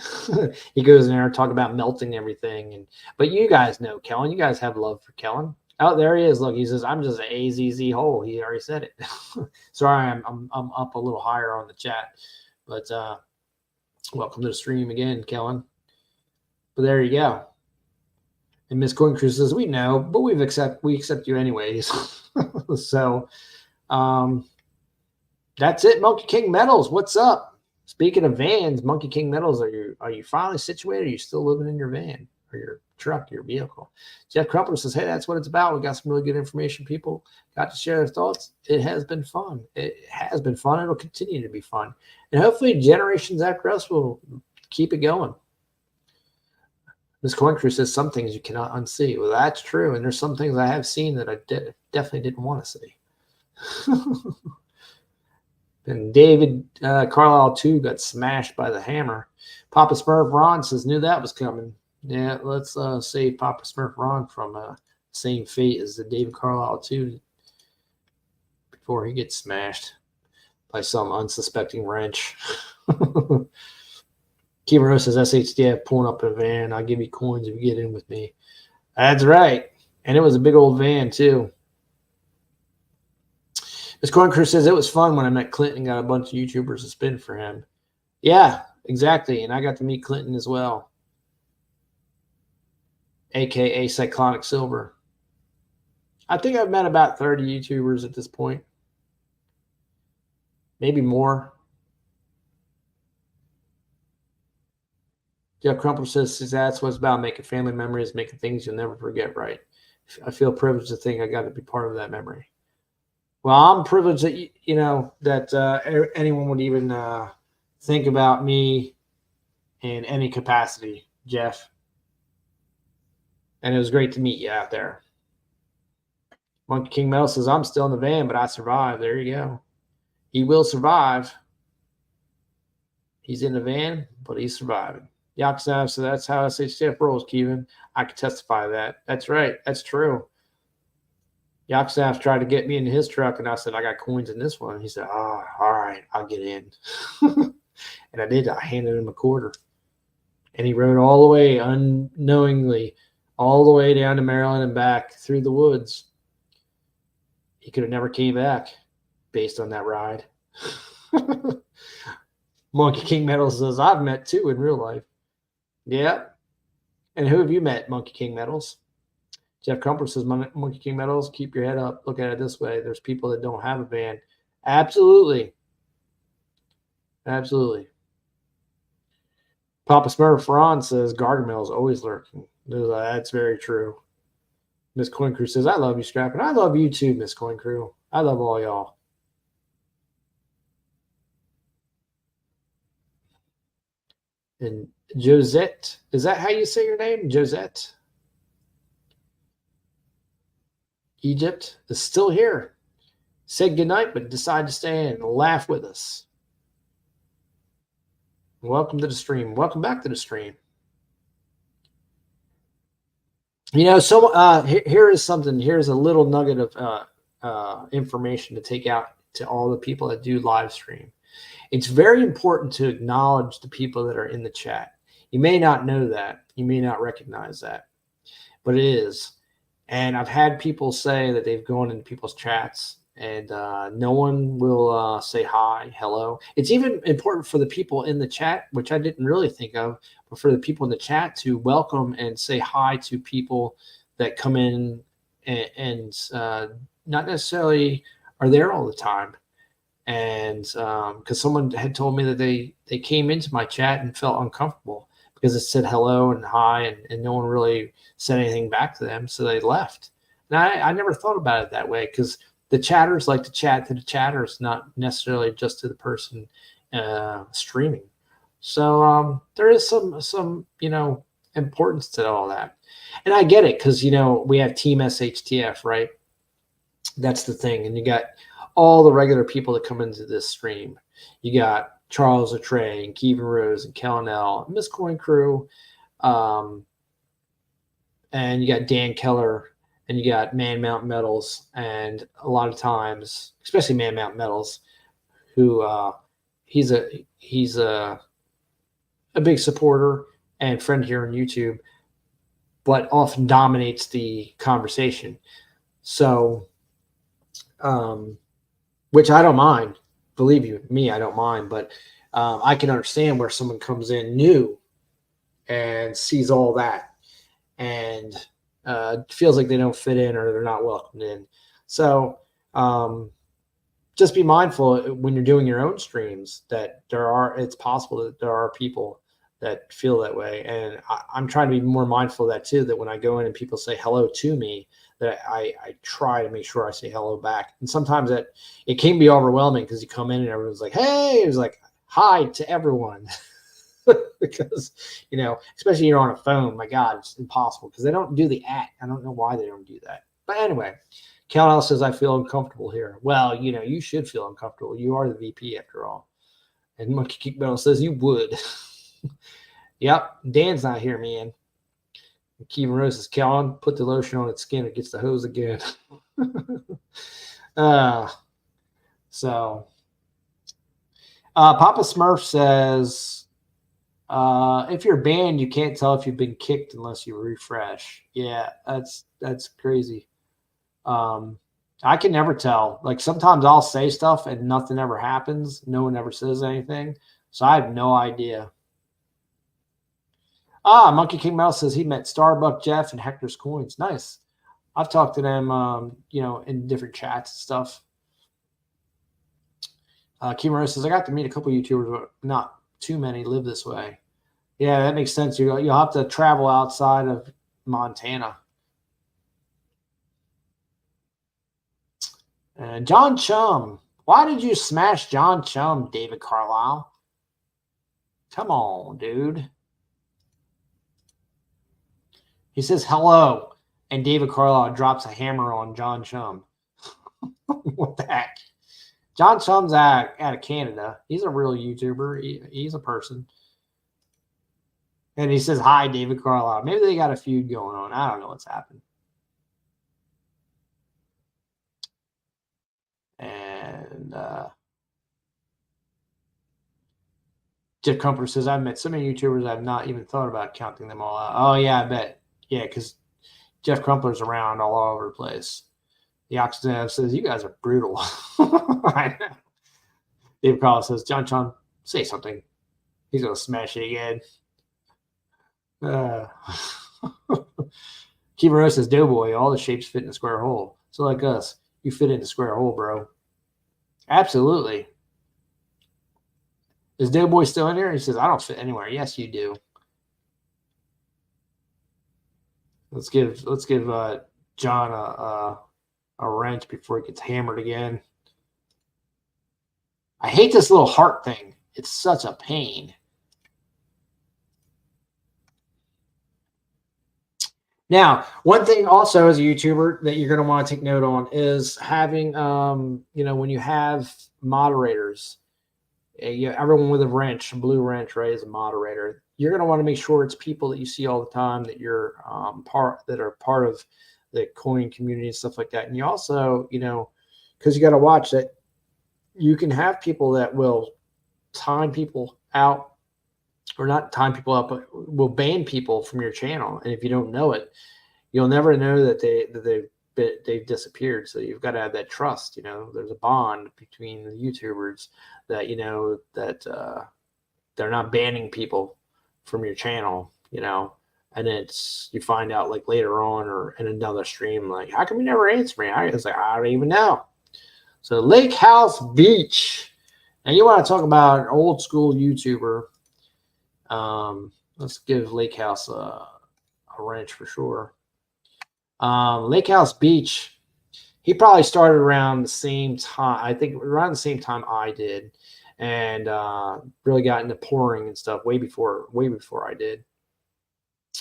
He goes in there and talk about melting everything. But you guys know Kellen. You guys have love for Kellen. Oh, there he is. Look, he says, I'm just an AZZ hole. He already said it. Sorry, I'm up a little higher on the chat. But welcome to the stream again, Kellen. But there you go. And Miss Coin Crew says, we know, but we accept you anyways. So that's it. Monkey King Metals, what's up? Speaking of vans, Monkey King Metals, are you finally situated? Are you still living in your van or your truck, your vehicle? Jeff Crumpler says, hey, that's what it's about. We got some really good information. People got to share their thoughts. It has been fun. It has been fun. It'll continue to be fun. And hopefully generations after us will keep it going. Miss Coin Crew says some things you cannot unsee. Well, that's true. And there's some things I have seen that I definitely didn't want to see. And David Carlisle, too, got smashed by the hammer. Papa Smurf Ron says, knew that was coming. Yeah, let's save Papa Smurf Ron from the same fate as the David Carlisle, too, before he gets smashed by some unsuspecting wrench. Kerose says, SHDF pulling up in a van. I'll give you coins if you get in with me. That's right. And it was a big old van, too. Miss Coin Crew says, it was fun when I met Clinton and got a bunch of YouTubers to spin for him. Yeah, exactly. And I got to meet Clinton as well, a.k.a. Cyclonic Silver. I think I've met about 30 YouTubers at this point. Maybe more. Jeff Crumpler says that's what it's about, making family memories, making things you'll never forget, right? I feel privileged to think I got to be part of that memory. Well, I'm privileged that, that anyone would even think about me in any capacity, Jeff. And it was great to meet you out there. Monkey King Metal says, I'm still in the van, but I survived. There you go. He will survive. He's in the van, but he's surviving. Yaksav, so that's how SHTF rolls, Kevin. I can testify to that. That's right. That's true. Yaksav tried to get me in his truck, and I said, I got coins in this one. And he said, oh, all right, I'll get in. And I did. I handed him a quarter. And he rode all the way, unknowingly, all the way down to Maryland and back through the woods. He could have never came back based on that ride. Monkey King Metals says, I've met two in real life. Yeah. And who have you met, Monkey King Metals? Jeff Crumpler says, Monkey King Metals, keep your head up. Look at it this way. There's people that don't have a van. Absolutely. Absolutely. Papa Smurf Ron says, Gargamel is always lurking. That's very true. Miss Coin Crew says, I love you, Scrap. And I love you too, Miss Coin Crew. I love all y'all. And Josette, is that how you say your name? Josette? Egypt is still here. Said goodnight, but decided to stay and laugh with us. Welcome to the stream. Welcome back to the stream. You know, so here is something. Here's a little nugget of information to take out to all the people that do live stream. It's very important to acknowledge the people that are in the chat. You may not know that. You may not recognize that, but it is. And I've had people say that they've gone into people's chats and no one will say hi, hello. It's even important for the people in the chat, which I didn't really think of, but for the people in the chat to welcome and say hi to people that come in and not necessarily are there all the time. And because someone had told me that they came into my chat and felt uncomfortable because it said hello and hi and no one really said anything back to them, so they left. And I never thought about it that way, because the chatters like to chat to the chatters, not necessarily just to the person streaming. So there is some importance to all that, and I get it, because we have Team SHTF, right? That's the thing, and you got all the regular people that come into this stream. You got Charles Atray and Kevin Rose and Kellen L, Miss Coin Crew, and you got Dan Keller, and you got Man Mountain Metals, and a lot of times, especially Man Mountain Metals, who he's a big supporter and friend here on YouTube, but often dominates the conversation. So, which I don't mind. Believe you me, I don't mind. But I can understand where someone comes in new and sees all that and feels like they don't fit in or they're not welcomed in. So just be mindful when you're doing your own streams that it's possible that there are people that feel that way. And I'm trying to be more mindful of that too, that when I go in and people say hello to me, that I try to make sure I say hello back. And sometimes it can be overwhelming, because you come in and everyone's like, hey, it was like, hi to everyone. Because, especially you're on a phone, my God, it's impossible, because they don't do the @ I don't know why they don't do that. But anyway, Cal says, I feel uncomfortable here. Well, you should feel uncomfortable. You are the VP after all. And Monkey Kick Metal says you would. Yep, Dan's not here, man. Kevin Rose says, Kellen, put the lotion on its skin, it gets the hose again. Papa Smurf says, if you're banned, you can't tell if you've been kicked unless you refresh. Yeah, that's crazy. I can never tell. Like, sometimes I'll say stuff and nothing ever happens. No one ever says anything. So I have no idea. Monkey King Mouse says he met Starbuck Jeff and Hector's Coins. Nice. I've talked to them, in different chats and stuff. Kimura says, I got to meet a couple of YouTubers, but not too many live this way. Yeah, that makes sense. You'll have to travel outside of Montana. And John Chum. Why did you smash John Chum, David Carlisle? Come on, dude. He says hello, and David Carlisle drops a hammer on John Chum. What the heck? John Chum's out of Canada. He's a real YouTuber. He's a person. And he says, hi, David Carlisle. Maybe they got a feud going on. I don't know what's happened. And Jeff Crumpler says, I've met so many YouTubers I've not even thought about counting them all out. Oh, yeah, I bet. Yeah, because Jeff Crumpler's around all over the place. The Oxygen says, you guys are brutal. I know. David Carlisle says, John Chun, say something. He's going to smash it again. Kerose says, Doughboy, all the shapes fit in a square hole. So like us, you fit in a square hole, bro. Absolutely. Is Doughboy still in here? He says, I don't fit anywhere. Yes, you do. Let's give John a wrench before he gets hammered again. I hate this little heart thing. It's such a pain. Now, one thing also as a YouTuber that you're going to want to take note on is having, when you have moderators, everyone with a wrench, a blue wrench, right, is a moderator. You're going to want to make sure it's people that you see all the time that you're that are part of the coin community and stuff like that. And you also, because you got to watch that, you can have people that will time people out, or not time people out, but will ban people from your channel. And if you don't know it, you'll never know that they've disappeared. So you've got to have that trust. There's a bond between the YouTubers that that they're not banning people from your channel. And you find out like later on or in another stream, like, how come you never answer me? I was like, I don't even know. So Lake House Beach. Now you want to talk about an old school YouTuber. Let's give Lake House a wrench for sure. Lake House Beach, he probably started around the same time. I think around the same time I did, and really got into pouring and stuff way before I did.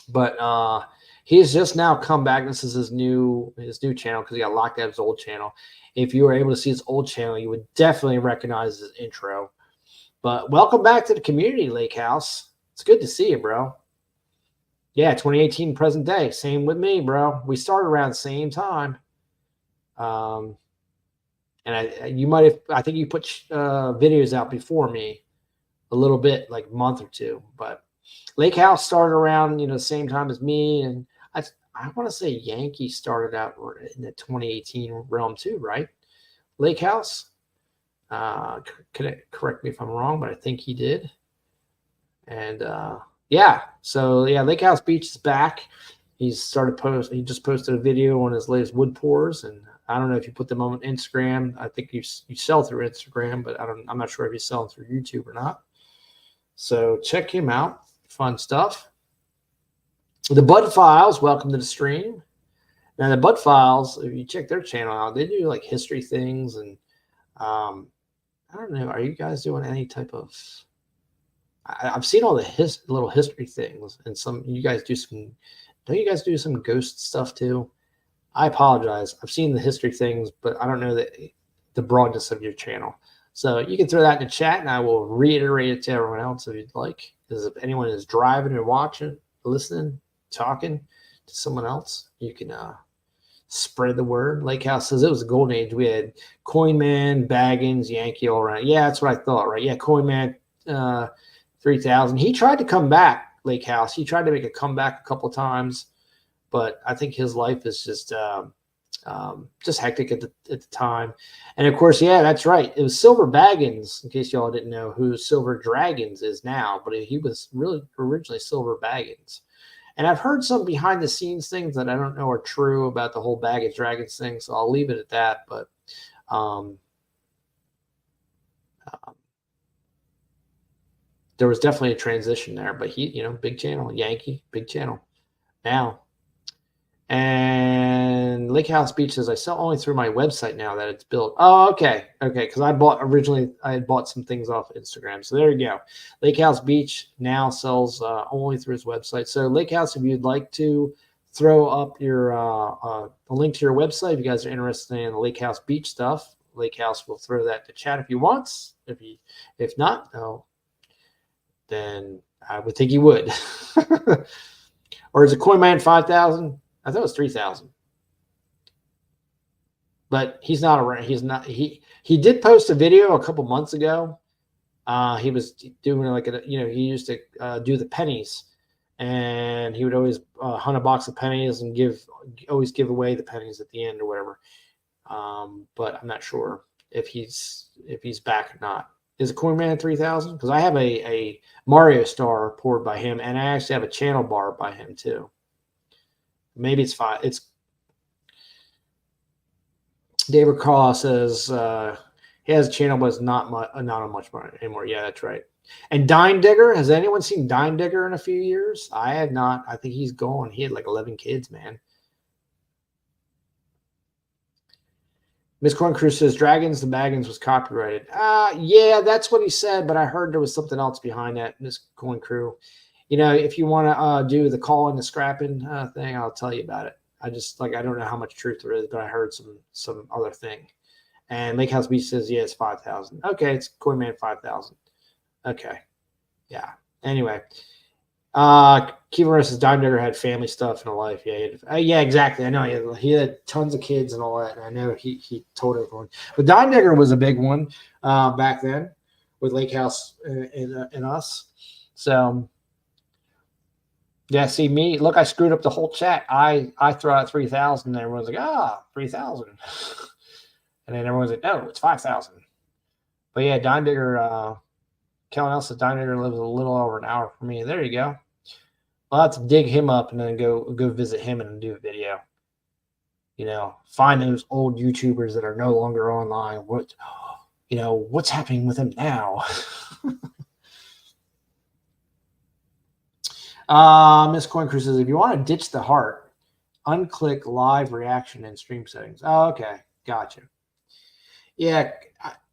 But he's just now come back. This is his new channel because he got locked out of his old channel. If you were able to see his old channel, you would definitely recognize his intro. But welcome back to the community, Lake House. It's good to see you, bro. Yeah, 2018 present day. Same with me, bro. We started around the same time. And I think you put videos out before me a little bit, like a month or two. But Lake House started around, the same time as me. And I want to say Yankee started out in the 2018 realm too, right? Lake House. Correct me if I'm wrong, but I think he did. And yeah, so yeah, Lake House Beach is back. He just posted a video on his latest wood pours, and I don't know if you put them on Instagram. I think you sell through Instagram, but I'm not sure if you sell through YouTube or not. So check him out. Fun stuff. The Bud Files, welcome to the stream. Now the Bud Files, if you check their channel out, they do like history things, and I don't know. Are you guys doing any type of? I've seen all the little history things, and you guys do some. Don't you guys do some ghost stuff too? I apologize. I've seen the history things, but I don't know the broadness of your channel. So you can throw that in the chat, and I will reiterate it to everyone else if you'd like. Because if anyone is driving or watching, listening, talking to someone else, you can spread the word. Lake House says it was a golden age. We had Coin Man, Baggins, Yankee all around. Yeah, that's what I thought, right? Yeah, Coin Man 3000. He tried to come back, Lake House. He tried to make a comeback a couple of times, but I think his life is just hectic at the time. And of course, yeah, that's right. It was Silver Baggins, in case y'all didn't know who Silver Dragons is now, but he was really originally Silver Baggins. And I've heard some behind the scenes things that I don't know are true about the whole Baggage Dragons thing, so I'll leave it at that. But there was definitely a transition there. But he, big channel, Yankee, big channel now. And Lake House Beach says, I sell only through my website now that it's built. Oh, okay. Okay. Because I had bought some things off Instagram. So there you go. Lake House Beach now sells only through his website. So Lake House, if you'd like to throw up your a link to your website, if you guys are interested in the Lake House Beach stuff, Lake House will throw that to chat if he wants. If not, no, then I would think he would. Or is it Coinman 5,000? I thought it was 3,000. But he's not around. He's not. He did post a video a couple months ago. He was doing like he used to do the pennies, and he would always hunt a box of pennies and always give away the pennies at the end or whatever. But I'm not sure if he's back or not. Is it Coinman 3,000? Because I have a Mario Star poured by him, and I actually have a channel bar by him too. Maybe it's 5. It's David Carl says he has a channel, but it's not on much money anymore. Yeah, that's right. And Dime Digger, has anyone seen Dime Digger in a few years? I have not. I think he's gone. He had like 11 kids, man. Miss Corn Crew says Dragons the Baggins was copyrighted. Yeah, that's what he said, but I heard there was something else behind that, Miss Corn Crew. If you want to do the calling the scrapping thing, I'll tell you about it. I don't know how much truth there is, but I heard some other thing. And Lake House Beach says, yeah, it's 5,000. Okay, it's Coinman 5,000. Okay. Yeah. Anyway. Kerose says Dime Digger had family stuff in a life. Yeah, yeah, exactly. I know he had tons of kids and all that. And I know he told everyone. But Dime Digger was a big one back then with Lake House and us. So yeah, see me. Look, I screwed up the whole chat. I throw out 3,000, and everyone's like, 3,000. And then everyone's like, no, it's 5,000. But yeah, Dime Digger, Kellen else says Dime Digger lives a little over an hour from me. There you go. I'll have to dig him up and then go visit him and do a video. Find those old YouTubers that are no longer online. What's happening with them now? Miss Coin Crew says, if you want to ditch the heart, unclick live reaction in stream settings. Oh, okay. Gotcha. Yeah.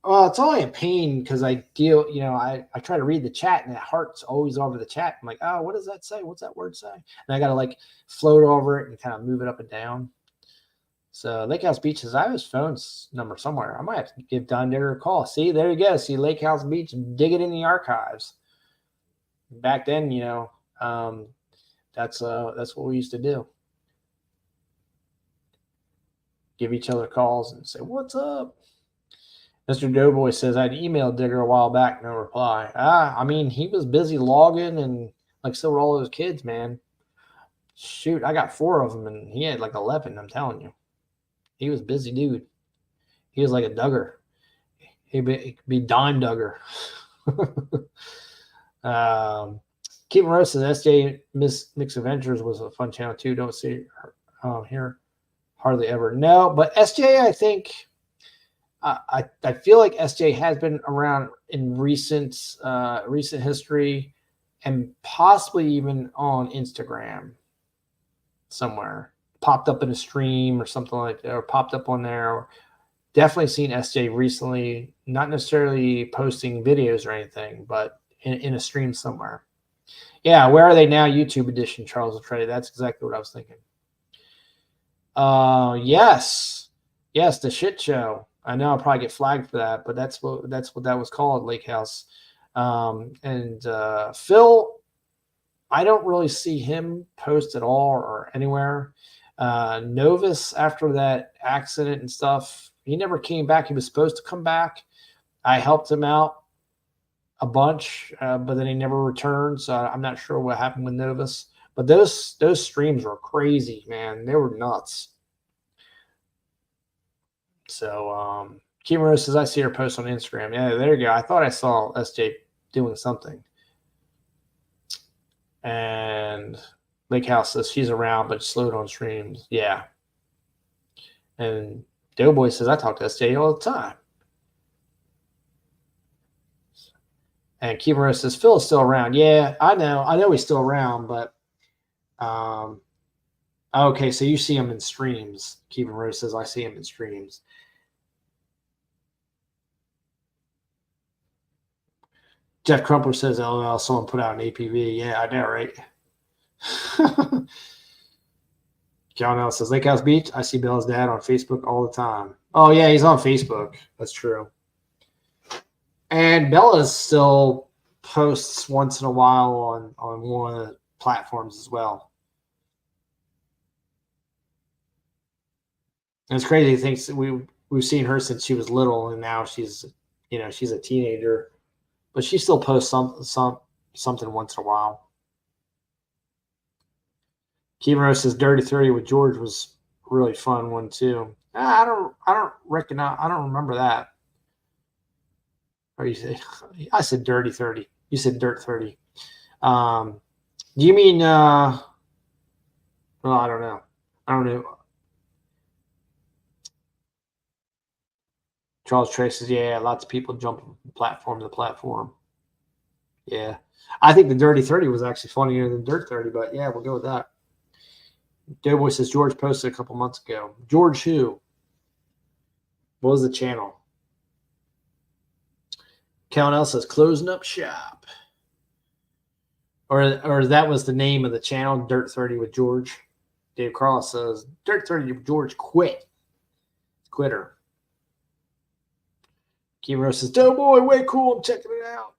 Well, it's only a pain because I try to read the chat and that heart's always over the chat. I'm like, oh, what does that say? What's that word say? And I got to float over it and kind of move it up and down. So Lake House Beach says, I have his phone number somewhere. I might have to give Dime Digger a call. See, there you go. See Lake House Beach, dig it in the archives. Back then, that's what we used to do. Give each other calls and say, what's up? Mr. Doughboy says, I'd emailed Digger a while back, no reply. He was busy logging and so were all those kids, man. Shoot, I got 4 of them and he had 11, I'm telling you. He was busy dude. He was like a Duggar. He'd be Dime Duggar. Keeping Rose says SJ Mix Adventures was a fun channel too. Don't see her here hardly ever. No, but SJ, I think I feel like SJ has been around in recent history and possibly even on Instagram somewhere. Popped up in a stream or something like that, or popped up on there. Or definitely seen SJ recently, not necessarily posting videos or anything, but in a stream somewhere. Yeah, where are they now? YouTube edition, Charles Atreide. That's exactly what I was thinking. Yes, the shit show. I know I'll probably get flagged for that, but that's what that was called, Lake House. And Phil, I don't really see him post at all or anywhere. Novus, after that accident and stuff, he never came back. He was supposed to come back. I helped him out a bunch, but then he never returned. So I'm not sure what happened with Novus. But those streams were crazy, man. They were nuts. So Kimura says, I see her post on Instagram. Yeah, there you go. I thought I saw SJ doing something. And Lake House says she's around, but slowed on streams. Yeah. And Doughboy says, I talk to SJ all the time. And Kimura says, Phil is still around. Yeah, I know he's still around, but okay, so you see him in streams. Kimura says, I see him in streams. Jeff Crumpler says, LOL, someone put out an APV. Yeah, I know, right? Cal says, Lake House Beach. I see Bella's dad on Facebook all the time. Oh, yeah, he's on Facebook. That's true. And Bella still posts once in a while on one of the platforms as well. And it's crazy. Thinks we've seen her since she was little, and now she's a teenager, but she still posts something once in a while. Kerose says Dirty 30 with George was a really fun one too. I don't remember that. Or you say I said Dirty 30. You said Dirt 30. Do you mean well, I don't know. Charles Trace says, yeah, lots of people jump from platform to platform. Yeah. I think the Dirty 30 was actually funnier than Dirt 30, but yeah, we'll go with that. Doughboy says George posted a couple months ago. George who? What was the channel? Cal says closing up shop. Or that was the name of the channel, Dirt 30 with George. Dave Cross says Dirt 30 with George quit. Quitter. Kerose says, Doughboy, way cool. I'm checking it out.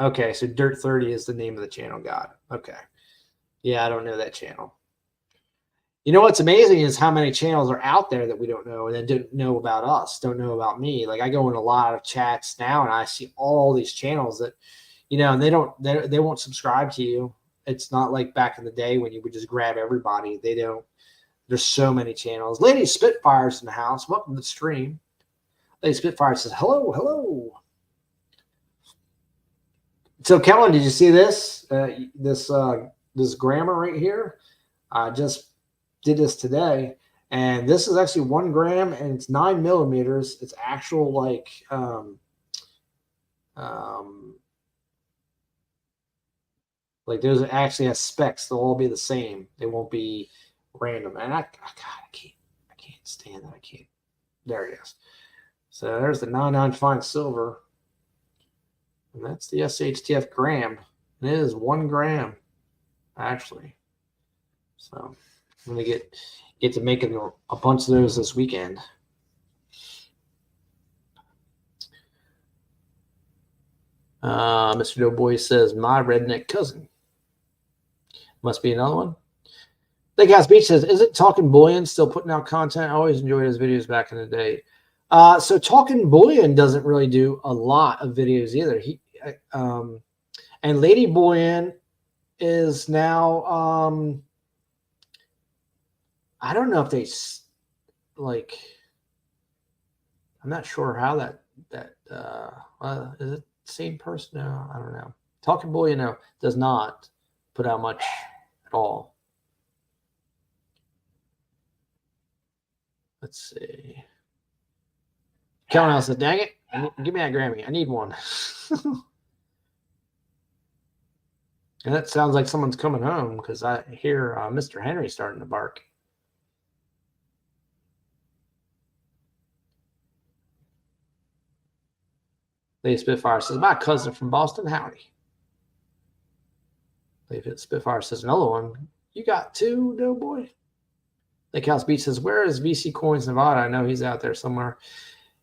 Okay, so Dirt 30 is the name of the channel. Got it. Okay. Yeah, I don't know that channel. You know what's amazing is how many channels are out there that we don't know and then don't know about us, don't know about me. Like I go in a lot of chats now and I see all these channels that, and they won't subscribe to you. It's not like back in the day when you would just grab everybody. They don't. There's so many channels. Lady Spitfire's in the house. Welcome to the stream. Lady Spitfire says, hello, hello. So, Kellen, did you see this? This grammar right here? I just did this today. And this is actually 1 gram and it's 9 millimeters. It's actual like those actually have specs. They'll all be the same. They won't be random. And I can't stand that. I can't. There it is. So there's the 99 fine silver. And that's the SHTF gram. And it is 1 gram, actually. So I'm going to get to making a bunch of those this weekend. Mr. Doughboy says, my redneck cousin. Must be another one. Lake House Beach says, is it Talking Bullion still putting out content? I always enjoyed his videos back in the day. So Talking Bullion doesn't really do a lot of videos either. And Lady Bullion is now, I don't know if they like, I'm not sure how that is it the same person? No, I don't know. Talking Bullion no, does not put out much at all. Let's see. Kellen said, dang it. Give me that Grammy. I need one. And that sounds like someone's coming home because I hear Mr. Henry starting to bark. Lady Spitfire says, my cousin from Boston, howdy. Lady Spitfire says, another one. You got 2, Doughboy? Lake House Beach says, where is VC Coins Nevada? I know he's out there somewhere.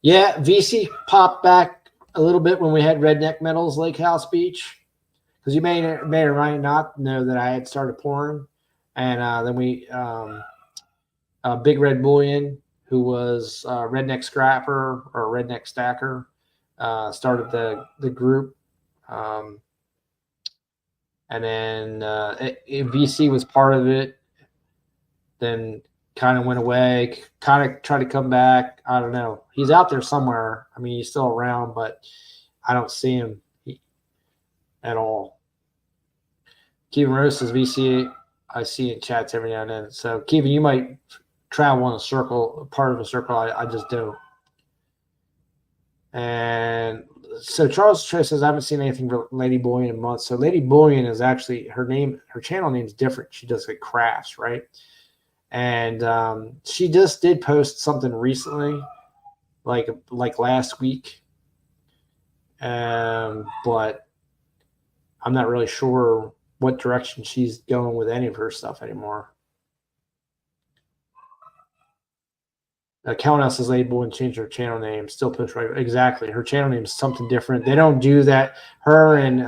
Yeah, VC popped back a little bit when we had Redneck Metals Lake House Beach. Because you may or might not know that I had started pouring. And then we, Big Red Bullion, who was Redneck Scrapper or Redneck Stacker, started the group. And then VC was part of it. Then kind of went away, kind of tried to come back. I don't know. He's out there somewhere. I mean, he's still around, but I don't see him at all. Kevin Rose says VC, I see in chats every now and then. So, Kevin, you might travel in a circle, part of a circle. I just do. And so Charles Trey says, I haven't seen anything for Lady Bullion in months. So Lady Bullion is actually, her channel name is different. She does like crafts, right? And she just did post something recently, like last week. But I'm not really sure what direction she's going with any of her stuff anymore. Countess is able and change her channel name. Still push right. Exactly. Her channel name is something different. They don't do that. Her and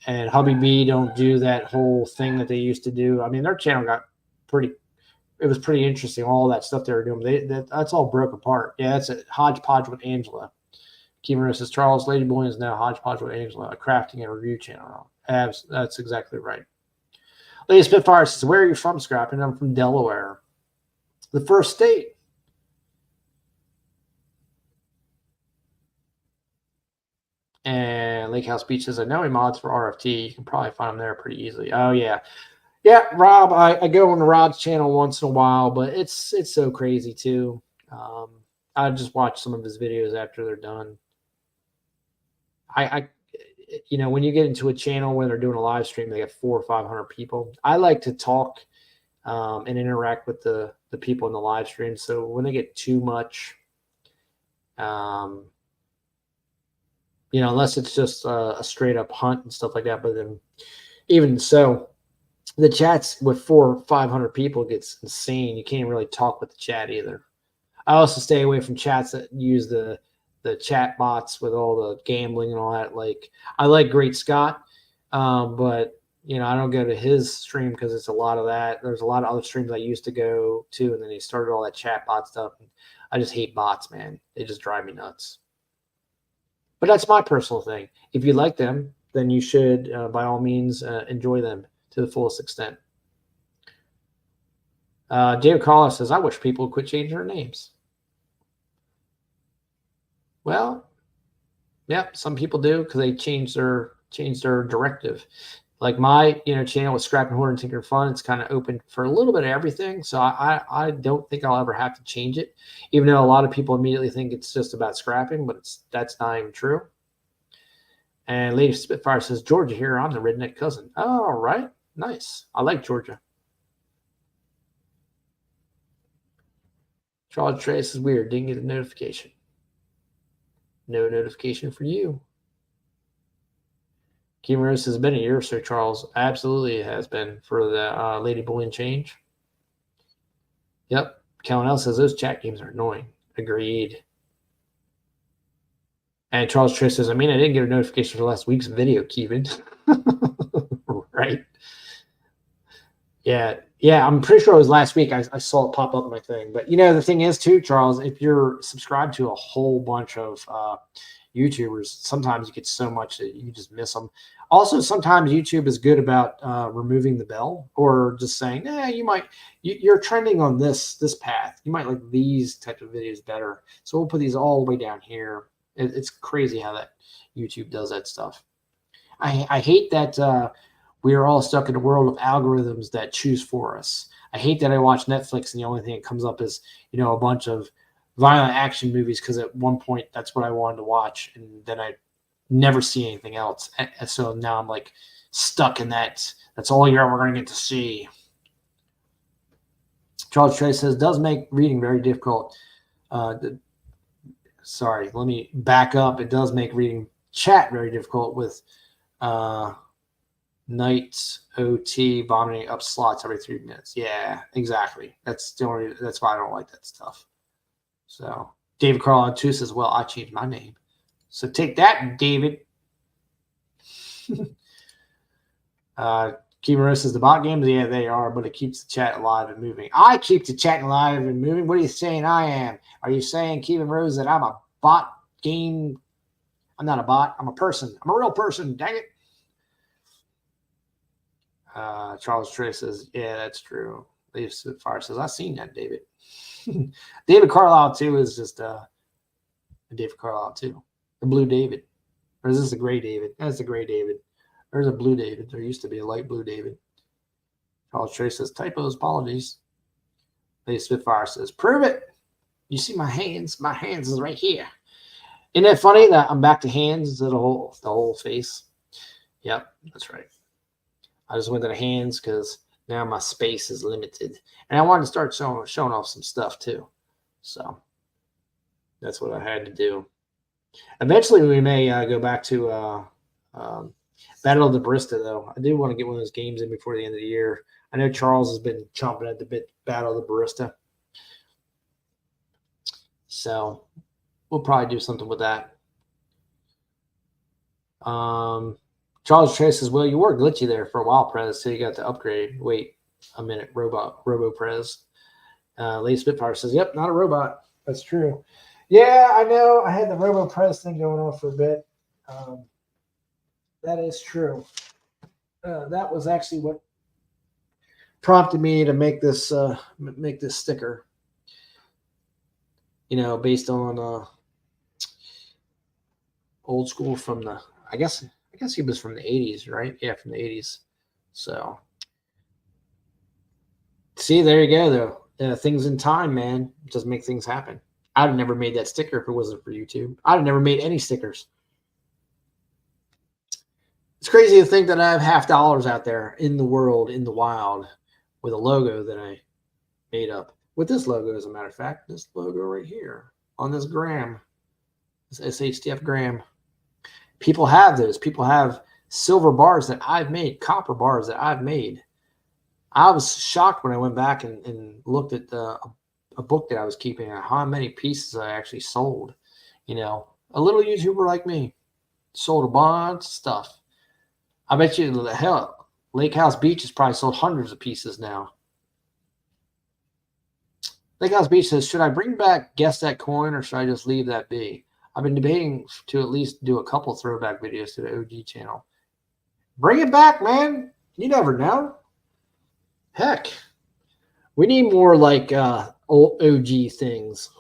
Hubby B don't do that whole thing that they used to do. I mean, their channel got pretty. It was pretty interesting. All that stuff they were doing. That's all broke apart. Yeah, that's a hodgepodge with Angela. Kimura says Charles Ladyboy is now hodgepodge with Angela, a crafting and review channel. That's exactly right. Lady Spitfire says, "Where are you from, Scrapping?" I'm from Delaware. The first state. And Lake House Beach says, I know he mods for RFT. You can probably find him there pretty easily. Oh, yeah. Yeah, Rob, I go on Rob's channel once in a while, but it's so crazy, too. I just watch some of his videos after they're done. You know, when you get into a channel where they're doing a live stream, they have 400 or 500 people. I like to talk and interact with the people in the live stream. So when they get too much, you know, unless it's just a straight up hunt and stuff like that. But then even so, the chats with 400 or 500 people gets insane. You can't really talk with the chat either. I also stay away from chats that use the chat bots with all the gambling and all that. Like, I like Great Scott, but you know, I don't go to his stream because it's a lot of that. There's a lot of other streams I used to go to, and then he started all that chat bot stuff. I just hate bots, man. They just drive me nuts. But that's my personal thing. If you like them, then you should, by all means, enjoy them to the fullest extent. David Carlos says, I wish people would quit changing their names. Well, yeah, some people do because they change their directive. Like my channel with Scrap and Hoard and Tinker Fun, it's kind of open for a little bit of everything. So I don't think I'll ever have to change it, even though a lot of people immediately think it's just about scrapping, but that's not even true. And Lady Spitfire says, Georgia here, I'm the redneck cousin. Oh, all right. Nice. I like Georgia. Charles Trace is weird. Didn't get a notification. No notification for you. Kerose has been a year or so, Charles. Absolutely, it has been for the Lady Bullion change. Yep. Calvin L says those chat games are annoying. Agreed. And Charles Trace says, I mean, I didn't get a notification for last week's video, Kevin. Right. Yeah, I'm pretty sure it was last week. I saw it pop up on my thing. But, the thing is, too, Charles, if you're subscribed to a whole bunch of YouTubers, sometimes you get so much that you just miss them. Also, sometimes YouTube is good about removing the bell or just saying, you're trending on this path. You might like these types of videos better. So we'll put these all the way down here. It's crazy how that YouTube does that stuff. I hate that we are all stuck in a world of algorithms that choose for us. I hate that I watch Netflix and the only thing that comes up is, a bunch of violent action movies because at one point that's what I wanted to watch, and then I never see anything else. And so now I'm like stuck in that. That's all you're ever going to get to see. Charles Trey says, does make reading very difficult. Sorry, let me back up. It does make reading chat very difficult with Knights OT vomiting up slots every 3 minutes. Yeah, exactly. That's why I don't like that stuff. So David Carl too says, well, I changed my name. So take that, David. Kerose says the bot games, yeah, they are, but it keeps the chat alive and moving. I keep the chat alive and moving. What are you saying I am? Are you saying, Kevin Rose, that I'm a bot game? I'm not a bot. I'm a person. I'm a real person. Dang it. Charles Trey says, yeah, that's true. Lady Fire says, I've seen that, David. David Carlisle, too, is just David Carlisle, too. The blue David. Or is this a gray David? That's a gray David. There's a blue David. There used to be a light blue David. Charles Trey says, typos, apologies. Lady Spitfire says, prove it. You see my hands? My hands is right here. Isn't it funny that I'm back to hands instead of the whole face? Yep, that's right. I just went to the hands because now my space is limited. And I wanted to start showing off some stuff too. So that's what I had to do. Eventually we may go back to Battle of the Barista, though. I do want to get one of those games in before the end of the year. I know Charles has been chomping at the bit, Battle of the Barista. So we'll probably do something with that. Charles Trey says, well, you were glitchy there for a while, Prez, so you got to upgrade. Wait a minute, Robo Prez. Lady Spitfire says, yep, not a robot. That's true. Yeah, I know. I had the Robo Prez thing going on for a bit. That is true. That was actually what prompted me to make this sticker. You know, based on old school from the, I guess he was from the 80s, right? Yeah, from the 80s. So, see, there you go, though. Things in time, man, just make things happen. I'd have never made that sticker if it wasn't for YouTube. I'd have never made any stickers. It's crazy to think that I have $50 out there in the world, in the wild, with a logo that I made up. With this logo, as a matter of fact, this logo right here on this gram, this SHTF gram. People have those. People have silver bars that I've made, copper bars that I've made. I was shocked when I went back and looked at a book that I was keeping and how many pieces I actually sold. You know, a little YouTuber like me sold a bunch of stuff. I bet you, hell, Lake House Beach has probably sold hundreds of pieces now. Lake House Beach says, should I bring back Guess That Coin or should I just leave that be? I've been debating to at least do a couple throwback videos to the OG channel. Bring it back, man. You never know. Heck, we need more like old OG things.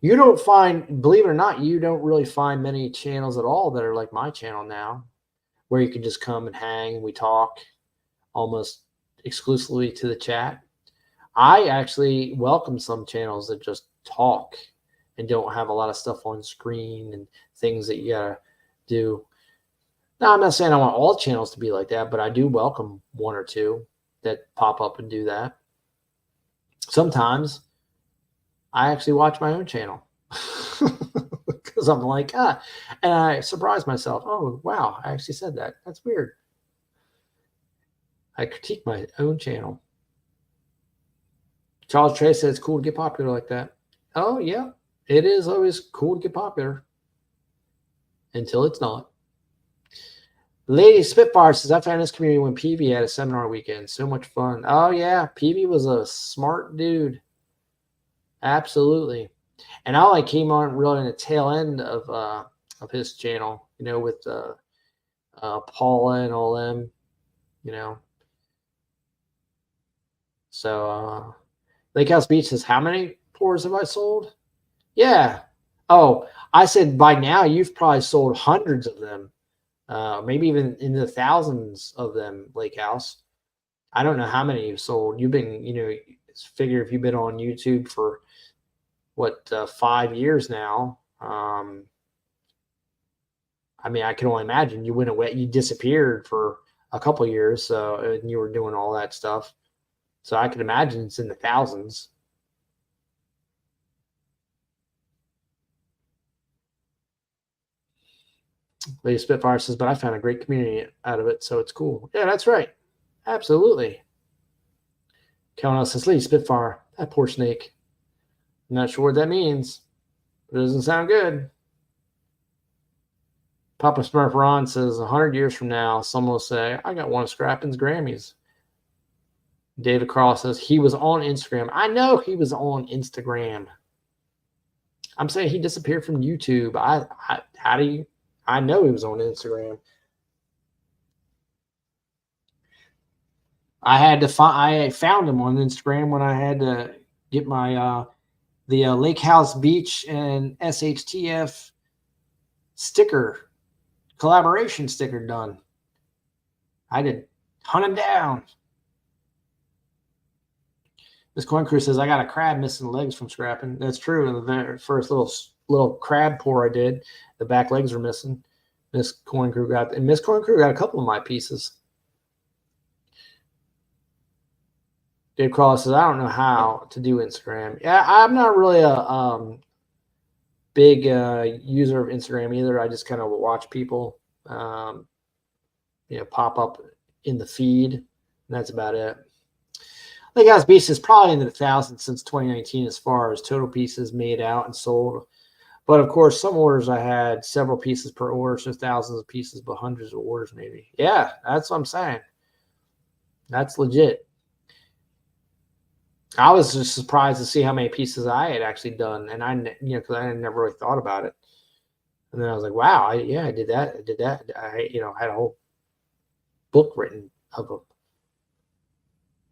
You don't find, believe it or not, you don't really find many channels at all that are like my channel now, where you can just come and hang and we talk almost exclusively to the chat. I actually welcome some channels that just talk and don't have a lot of stuff on screen and things that you gotta do. Now, I'm not saying I want all channels to be like that, but I do welcome one or two that pop up and do that. Sometimes I actually watch my own channel because I'm like, and I surprise myself. Oh, wow, I actually said that. That's weird. I critique my own channel. Charles Trey says it's cool to get popular like that. Oh, yeah, it is always cool to get popular until it's not. Lady Spitfire says, I found this community when PB had a seminar weekend. So much fun. Oh, yeah, PB was a smart dude. Absolutely. And I like came on really in the tail end of his channel, you know, with Paula and all them, you know. So Lake House Beach says, how many pours have I sold? Yeah. Oh, I said by now you've probably sold hundreds of them. Maybe even in the thousands of them, Lake House. I don't know how many you've sold. You've been, you know, figure if you've been on YouTube for what, 5 years now. I mean, I can only imagine you went away, you disappeared for a couple of years, so and you were doing all that stuff. So I can imagine it's in the thousands. Lady Spitfire says, but I found a great community out of it, so it's cool. Yeah, that's right. Absolutely. Calvin says, Lady Spitfire, that poor snake. I'm not sure what that means, but it doesn't sound good. Papa Smurf Ron says, 100 years from now, someone will say, I got one of Scrappin's Grammys. David Carl says, he was on Instagram. I know he was on Instagram. I'm saying he disappeared from YouTube. How do you... I know he was on Instagram. I found him on Instagram when I had to get my the Lake House Beach and SHTF sticker, collaboration sticker done. I did hunt him down. Miss Coin Crew says, I got a crab missing legs from scrapping. That's true. In the very first little crab pour I did, the back legs were missing. Miss Coin Crew got a couple of my pieces. Dave Crawler says, I don't know how to do Instagram. Yeah, I'm not really a big user of Instagram either. I just kind of watch people. pop up in the feed. And that's about it. Lake House Beast is probably in the thousands since 2019 as far as total pieces made out and sold. But of course, some orders I had several pieces per order, so thousands of pieces, but hundreds of orders maybe. Yeah, that's what I'm saying. That's legit. I was just surprised to see how many pieces I had actually done, and because I had never really thought about it. And then I was like, wow, I did that. I did that. I had a whole book written of them.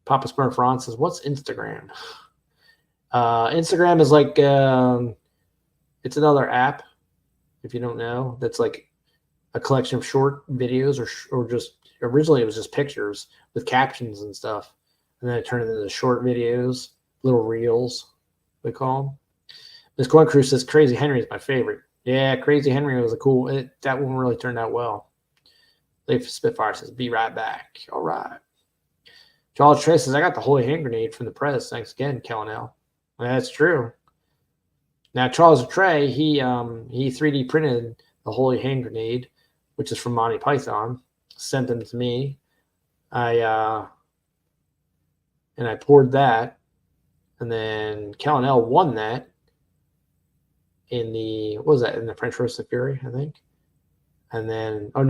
Papa Sperm Franz says, what's Instagram? Instagram is like, it's another app, if you don't know, that's like a collection of short videos or just, originally it was just pictures with captions and stuff. And then it turned into short videos, little reels, we call them. Miss Corn Crew says, Crazy Henry is my favorite. Yeah, Crazy Henry was that one really turned out well. Leif Spitfire says, be right back. All right. Charles Trey says, I got the Holy Hand Grenade from the press. Thanks again, Kellenel. That's true. Now, Charles Trey, he 3D printed the Holy Hand Grenade, which is from Monty Python, sent them to me. And I poured that. And then Kellenel won that in the French Roast of Fury, I think. And then, or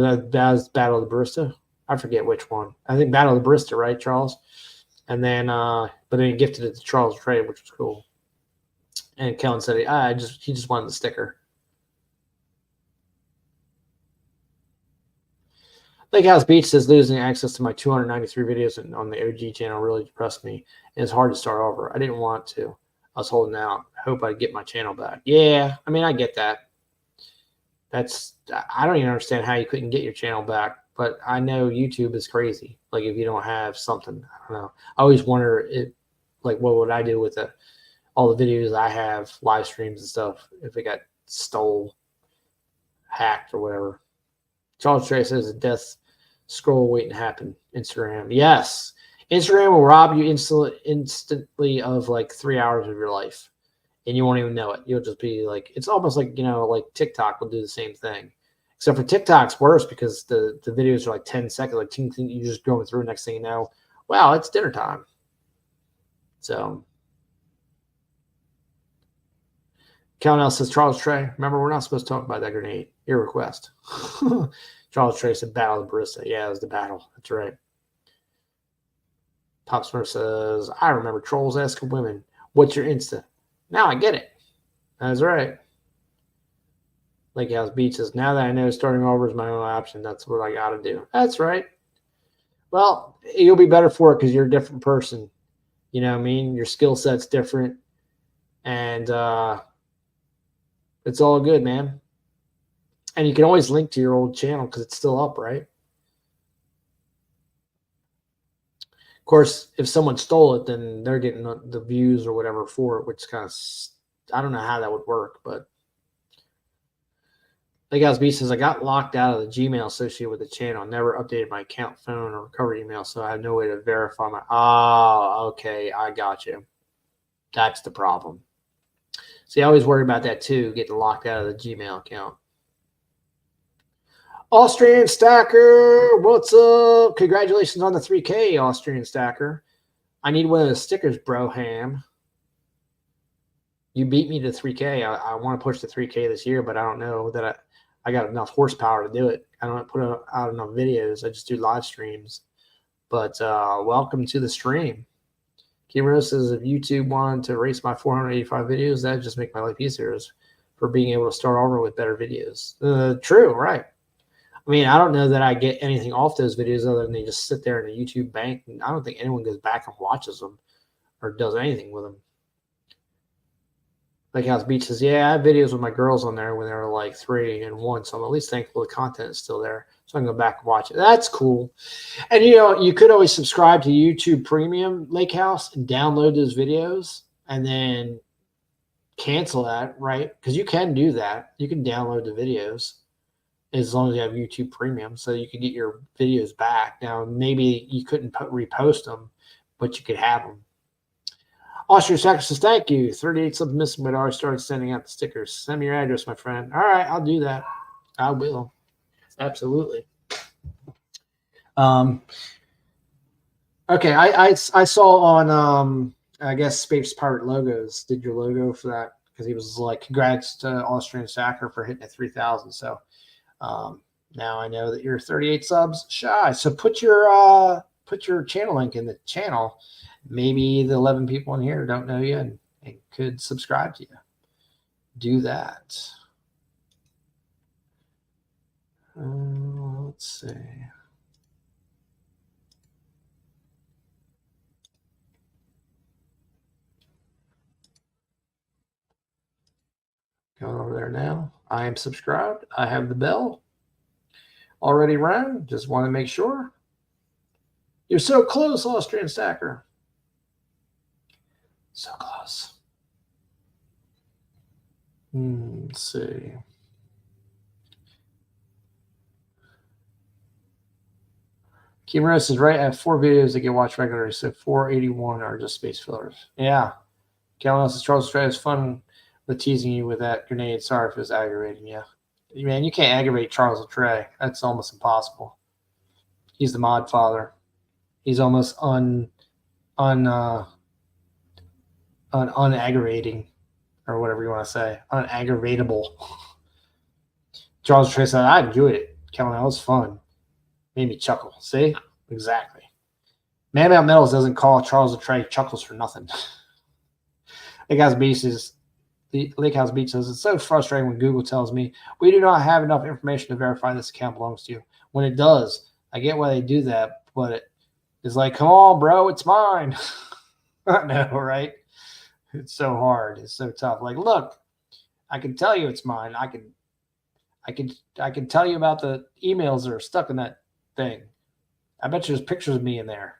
that was Battle of the Barista. I forget which one. I think Battle of the Barista, right, Charles? And then, but then he gifted it to Charles Trey, which was cool. And Kellen said he just wanted the sticker. Lake House Beach says losing access to my 293 videos on the OG channel really depressed me, and it's hard to start over. I didn't want to. I was holding out. I hope I get my channel back. Yeah, I mean, I get that. I don't even understand how you couldn't get your channel back, but I know YouTube is crazy. Like if you don't have something, I don't know. I always wonder what would I do with all the videos I have, live streams and stuff, if it got stole, hacked or whatever. Charles Trey says a death scroll waiting to happen. Instagram. Yes. Instagram will rob you instantly of like 3 hours of your life. And you won't even know it. You'll just be like, it's almost like, like TikTok will do the same thing. Except for TikTok's worse because the videos are like 10 seconds, like you're just going through. Next thing you know, wow, it's dinner time. So Calnell says, Charles Trey, remember, we're not supposed to talk about that grenade. Your request. Charles Trey said, Battle of the Barista. Yeah, it was the battle. That's right. Pop Smurf says, I remember trolls asking women, what's your Insta? Now I get it. That's right. Lake House Beach says, now that I know starting over is my only option, that's what I got to do. That's right. Well, you'll be better for it because you're a different person. You know what I mean? Your skill set's different. And it's all good, man. And you can always link to your old channel because it's still up, right? Of course, if someone stole it, then they're getting the views or whatever for it, which kind of, I don't know how that would work, but Lake House B says, I got locked out of the Gmail associated with the channel. Never updated my account, phone, or recovery email, so I have no way to verify my, okay, I got you. That's the problem. See, I always worry about that too, getting locked out of the Gmail account. Austrian Stacker, what's up? Congratulations on the 3K, Austrian Stacker. I need one of the stickers, bro ham. You beat me to 3K. I want to push to 3K this year, but I don't know that I got enough horsepower to do it. I don't put out enough videos. I just do live streams. But welcome to the stream. Kerose says, if YouTube wanted to erase my 485 videos, that'd just make my life easier for being able to start over with better videos. True, right. I mean, I don't know that I get anything off those videos other than they just sit there in a YouTube bank. And I don't think anyone goes back and watches them or does anything with them. Lake House Beach says, yeah, I have videos with my girls on there when they were like 3 and 1. So I'm at least thankful the content is still there. So I can go back and watch it. That's cool. And, you could always subscribe to YouTube Premium, Lake House, and download those videos and then cancel that, right? Because you can do that. You can download the videos as long as you have YouTube Premium, so you can get your videos back. Now, maybe you couldn't repost them, but you could have them. Austrian Stacker says, thank you. 38 something missing, but I already started sending out the stickers. Send me your address, my friend. All right, I'll do that. I will. Absolutely. Okay, I saw on I guess Space Pirate Logos did your logo for that because he was like, congrats to Austrian Stacker for hitting at 3,000. So now I know that you're 38 subs shy. So put your channel link in the channel. Maybe the 11 people in here don't know you and could subscribe to you. Do that. Let's see. Going over there now. I am subscribed. I have the bell already rang. Just want to make sure. You're so close, Austrian Stacker. So close. Let's see. Kerose is right. I have 4 videos that get watched regularly, so 481 are just space fillers. Yeah. Calvin says Charles Stray is fun with teasing you with that grenade. Sorry if it was aggravating you. Man, you can't aggravate Charles Trey. That's almost impossible. He's the mod father. He's almost unaggravating, or whatever you want to say. Unaggravatable. Charles Trey said, I enjoyed it. Calvin, that was fun. Made me chuckle. See? Exactly. Man About Metals doesn't call Charles Trey chuckles for nothing. Lake House Beach says, it's so frustrating when Google tells me we do not have enough information to verify this account belongs to you. When it does, I get why they do that, but it's like, come on, bro, it's mine. I know, right? It's so hard. It's so tough. Like, look, I can tell you it's mine. I can tell you about the emails that are stuck in that thing. I bet you there's pictures of me in there.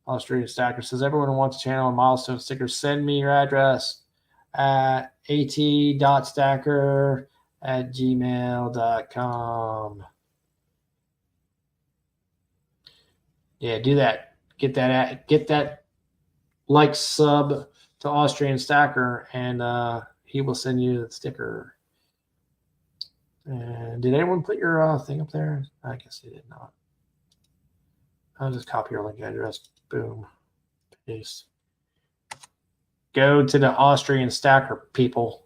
Australian Stacker says, everyone who wants a channel and milestone stickers, send me your address at at.stacker@gmail.com. Yeah, do that. Get that like sub to Austrian Stacker, and he will send you the sticker. And did anyone put your thing up there? I guess they did not. I'll just copy your link address. Boom. Paste. Go to the Austrian Stacker, people.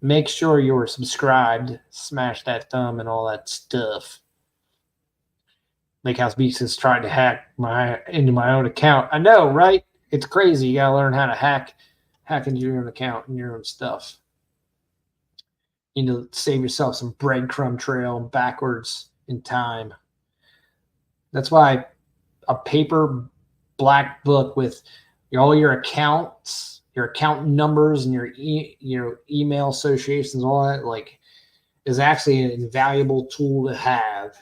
Make sure you are subscribed. Smash that thumb and all that stuff. Lake House Beach is trying to hack into my own account. I know, right? It's crazy. You gotta learn how to hack into your own account and your own stuff. You need to save yourself some breadcrumb trail backwards in time. That's why a paper black book with all your accounts, your account numbers, and your email associations, all that, like, is actually an invaluable tool to have.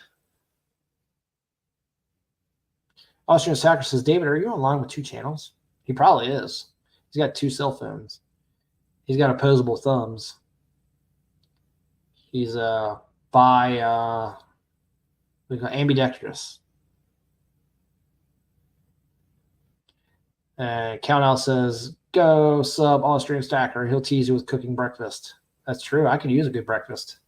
Austrian Stacker says, David, are you online with 2 channels? He probably is. He's got 2 cell phones. He's got opposable thumbs. He's ambidextrous. Count Out says, go sub Austrian Stacker. He'll tease you with cooking breakfast. That's true. I could use a good breakfast.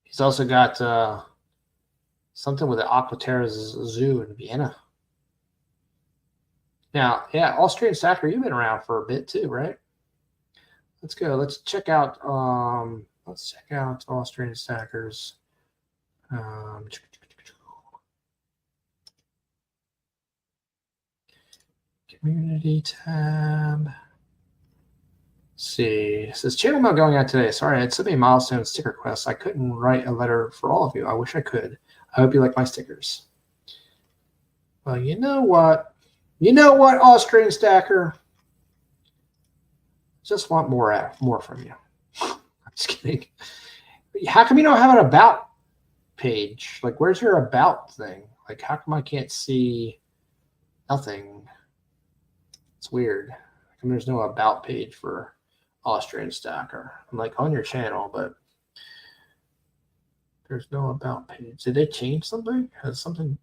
He's also got something with the Aquaterra Zoo in Vienna. Now, yeah, Austrian Stacker, you've been around for a bit too, right? Let's go. Let's check out Austrian Stackers. Community tab. Let's see. It says channel mail going out today. Sorry, I had so many milestone sticker requests. I couldn't write a letter for all of you. I wish I could. I hope you like my stickers. Well, you know what? Austrian Stacker? Just want more from you. I'm just kidding. How come you don't have an about page? Like, where's your about thing? Like, how come I can't see nothing? It's weird. How come there's no about page for Austrian Stacker? I'm like on your channel, but there's no about page. Did they change something? Has something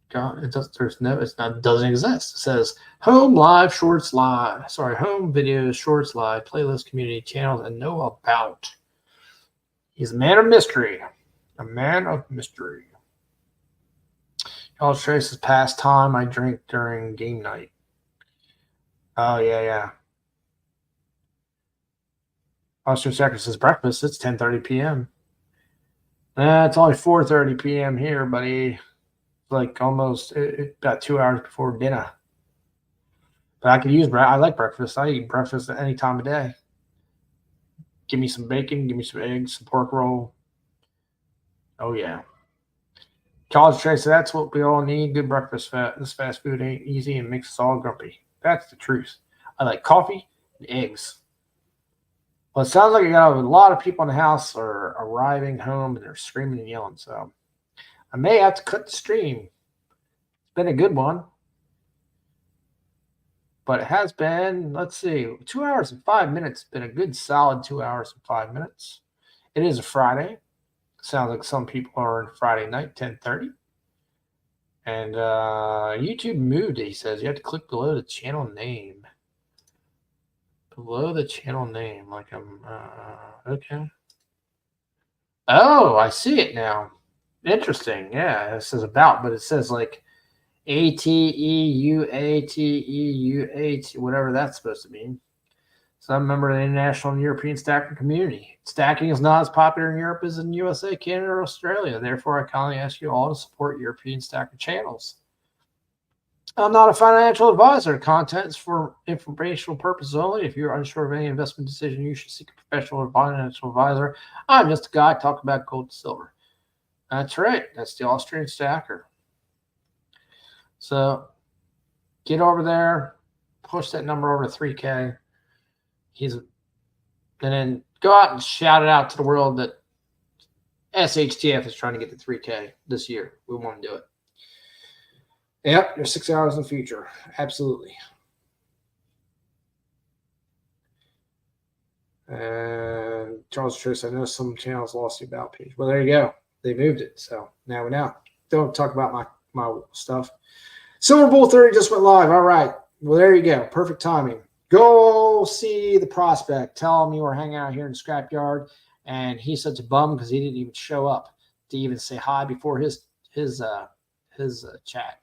gone? It doesn't exist. It says home, live, shorts, live. Sorry, home, videos, shorts, live, playlist, community, channels, and no about. He's a man of mystery. A man of mystery. College Trace's pastime I drink during game night. Oh, yeah. Austin Checker says breakfast. It's 10:30 p.m. It's only 4:30 p.m. here, buddy. It's like almost about 2 hours before dinner. But I could use I like breakfast. I eat breakfast at any time of day. Give me some bacon, give me some eggs, some pork roll. Oh, yeah. College Trace, that's what we all need. Good breakfast. This fast food ain't easy and makes us all grumpy. That's the truth. I like coffee and eggs. Well, it sounds like you got a lot of people in the house are arriving home and they're screaming and yelling. So I may have to cut the stream. It's been a good one. But it has been, let's see, 2 hours and 5 minutes. It's been a good solid 2 hours and 5 minutes. It is a Friday. Sounds like some people are on Friday night, 10:30. And YouTube moved it. He says you have to click below the channel name. Below the channel name. Like I'm, okay. Oh, I see it now. Interesting. Yeah, it says about, but it says like ATEUATEUAT, whatever that's supposed to mean. So I'm a member of the international and European stacking community. Stacking is not as popular in Europe as in USA, Canada, or Australia. Therefore, I kindly ask you all to support European stacker channels. I'm not a financial advisor. Content is for informational purposes only. If you're unsure of any investment decision, you should seek a professional financial advisor. I'm just a guy talking about gold and silver. That's right. That's the Austrian stacker. So get over there, push that number over to 3K. And then go out and shout it out to the world that SHTF is trying to get to 3K this year. We want to do it. Yep, there's 6 hours in the future. Absolutely. And Charles Triss, I know some channels lost the about page. Well, there you go. They moved it. So now we know. Don't talk about my stuff. Silver Bull 30 just went live. All right. Well, there you go. Perfect timing. Go see the prospect. Tell him you were hanging out here in the scrapyard, and he's such a bum because he didn't even show up to even say hi before his chat.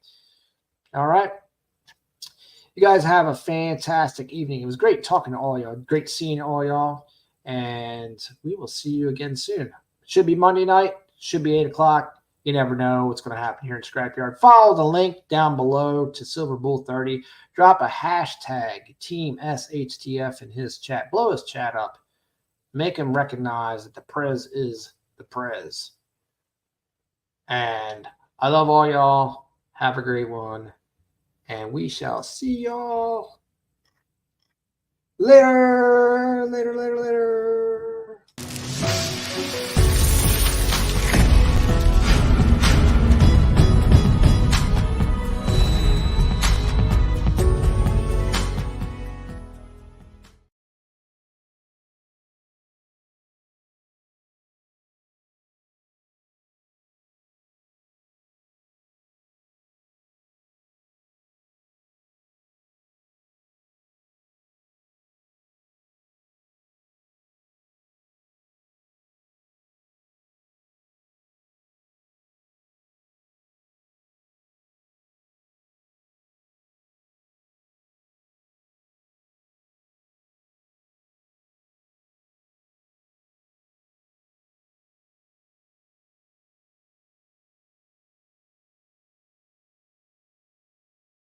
All right. You guys have a fantastic evening. It was great talking to all y'all. Great seeing all y'all, and we will see you again soon. It should be Monday night. Should be 8 o'clock. You never know what's going to happen here in Scrapyard. Follow the link down below to Silver Bull 30. Drop a hashtag Team SHTF in his chat. Blow his chat up. Make him recognize that the Prez is the Prez. And I love all y'all. Have a great one. And we shall see y'all later.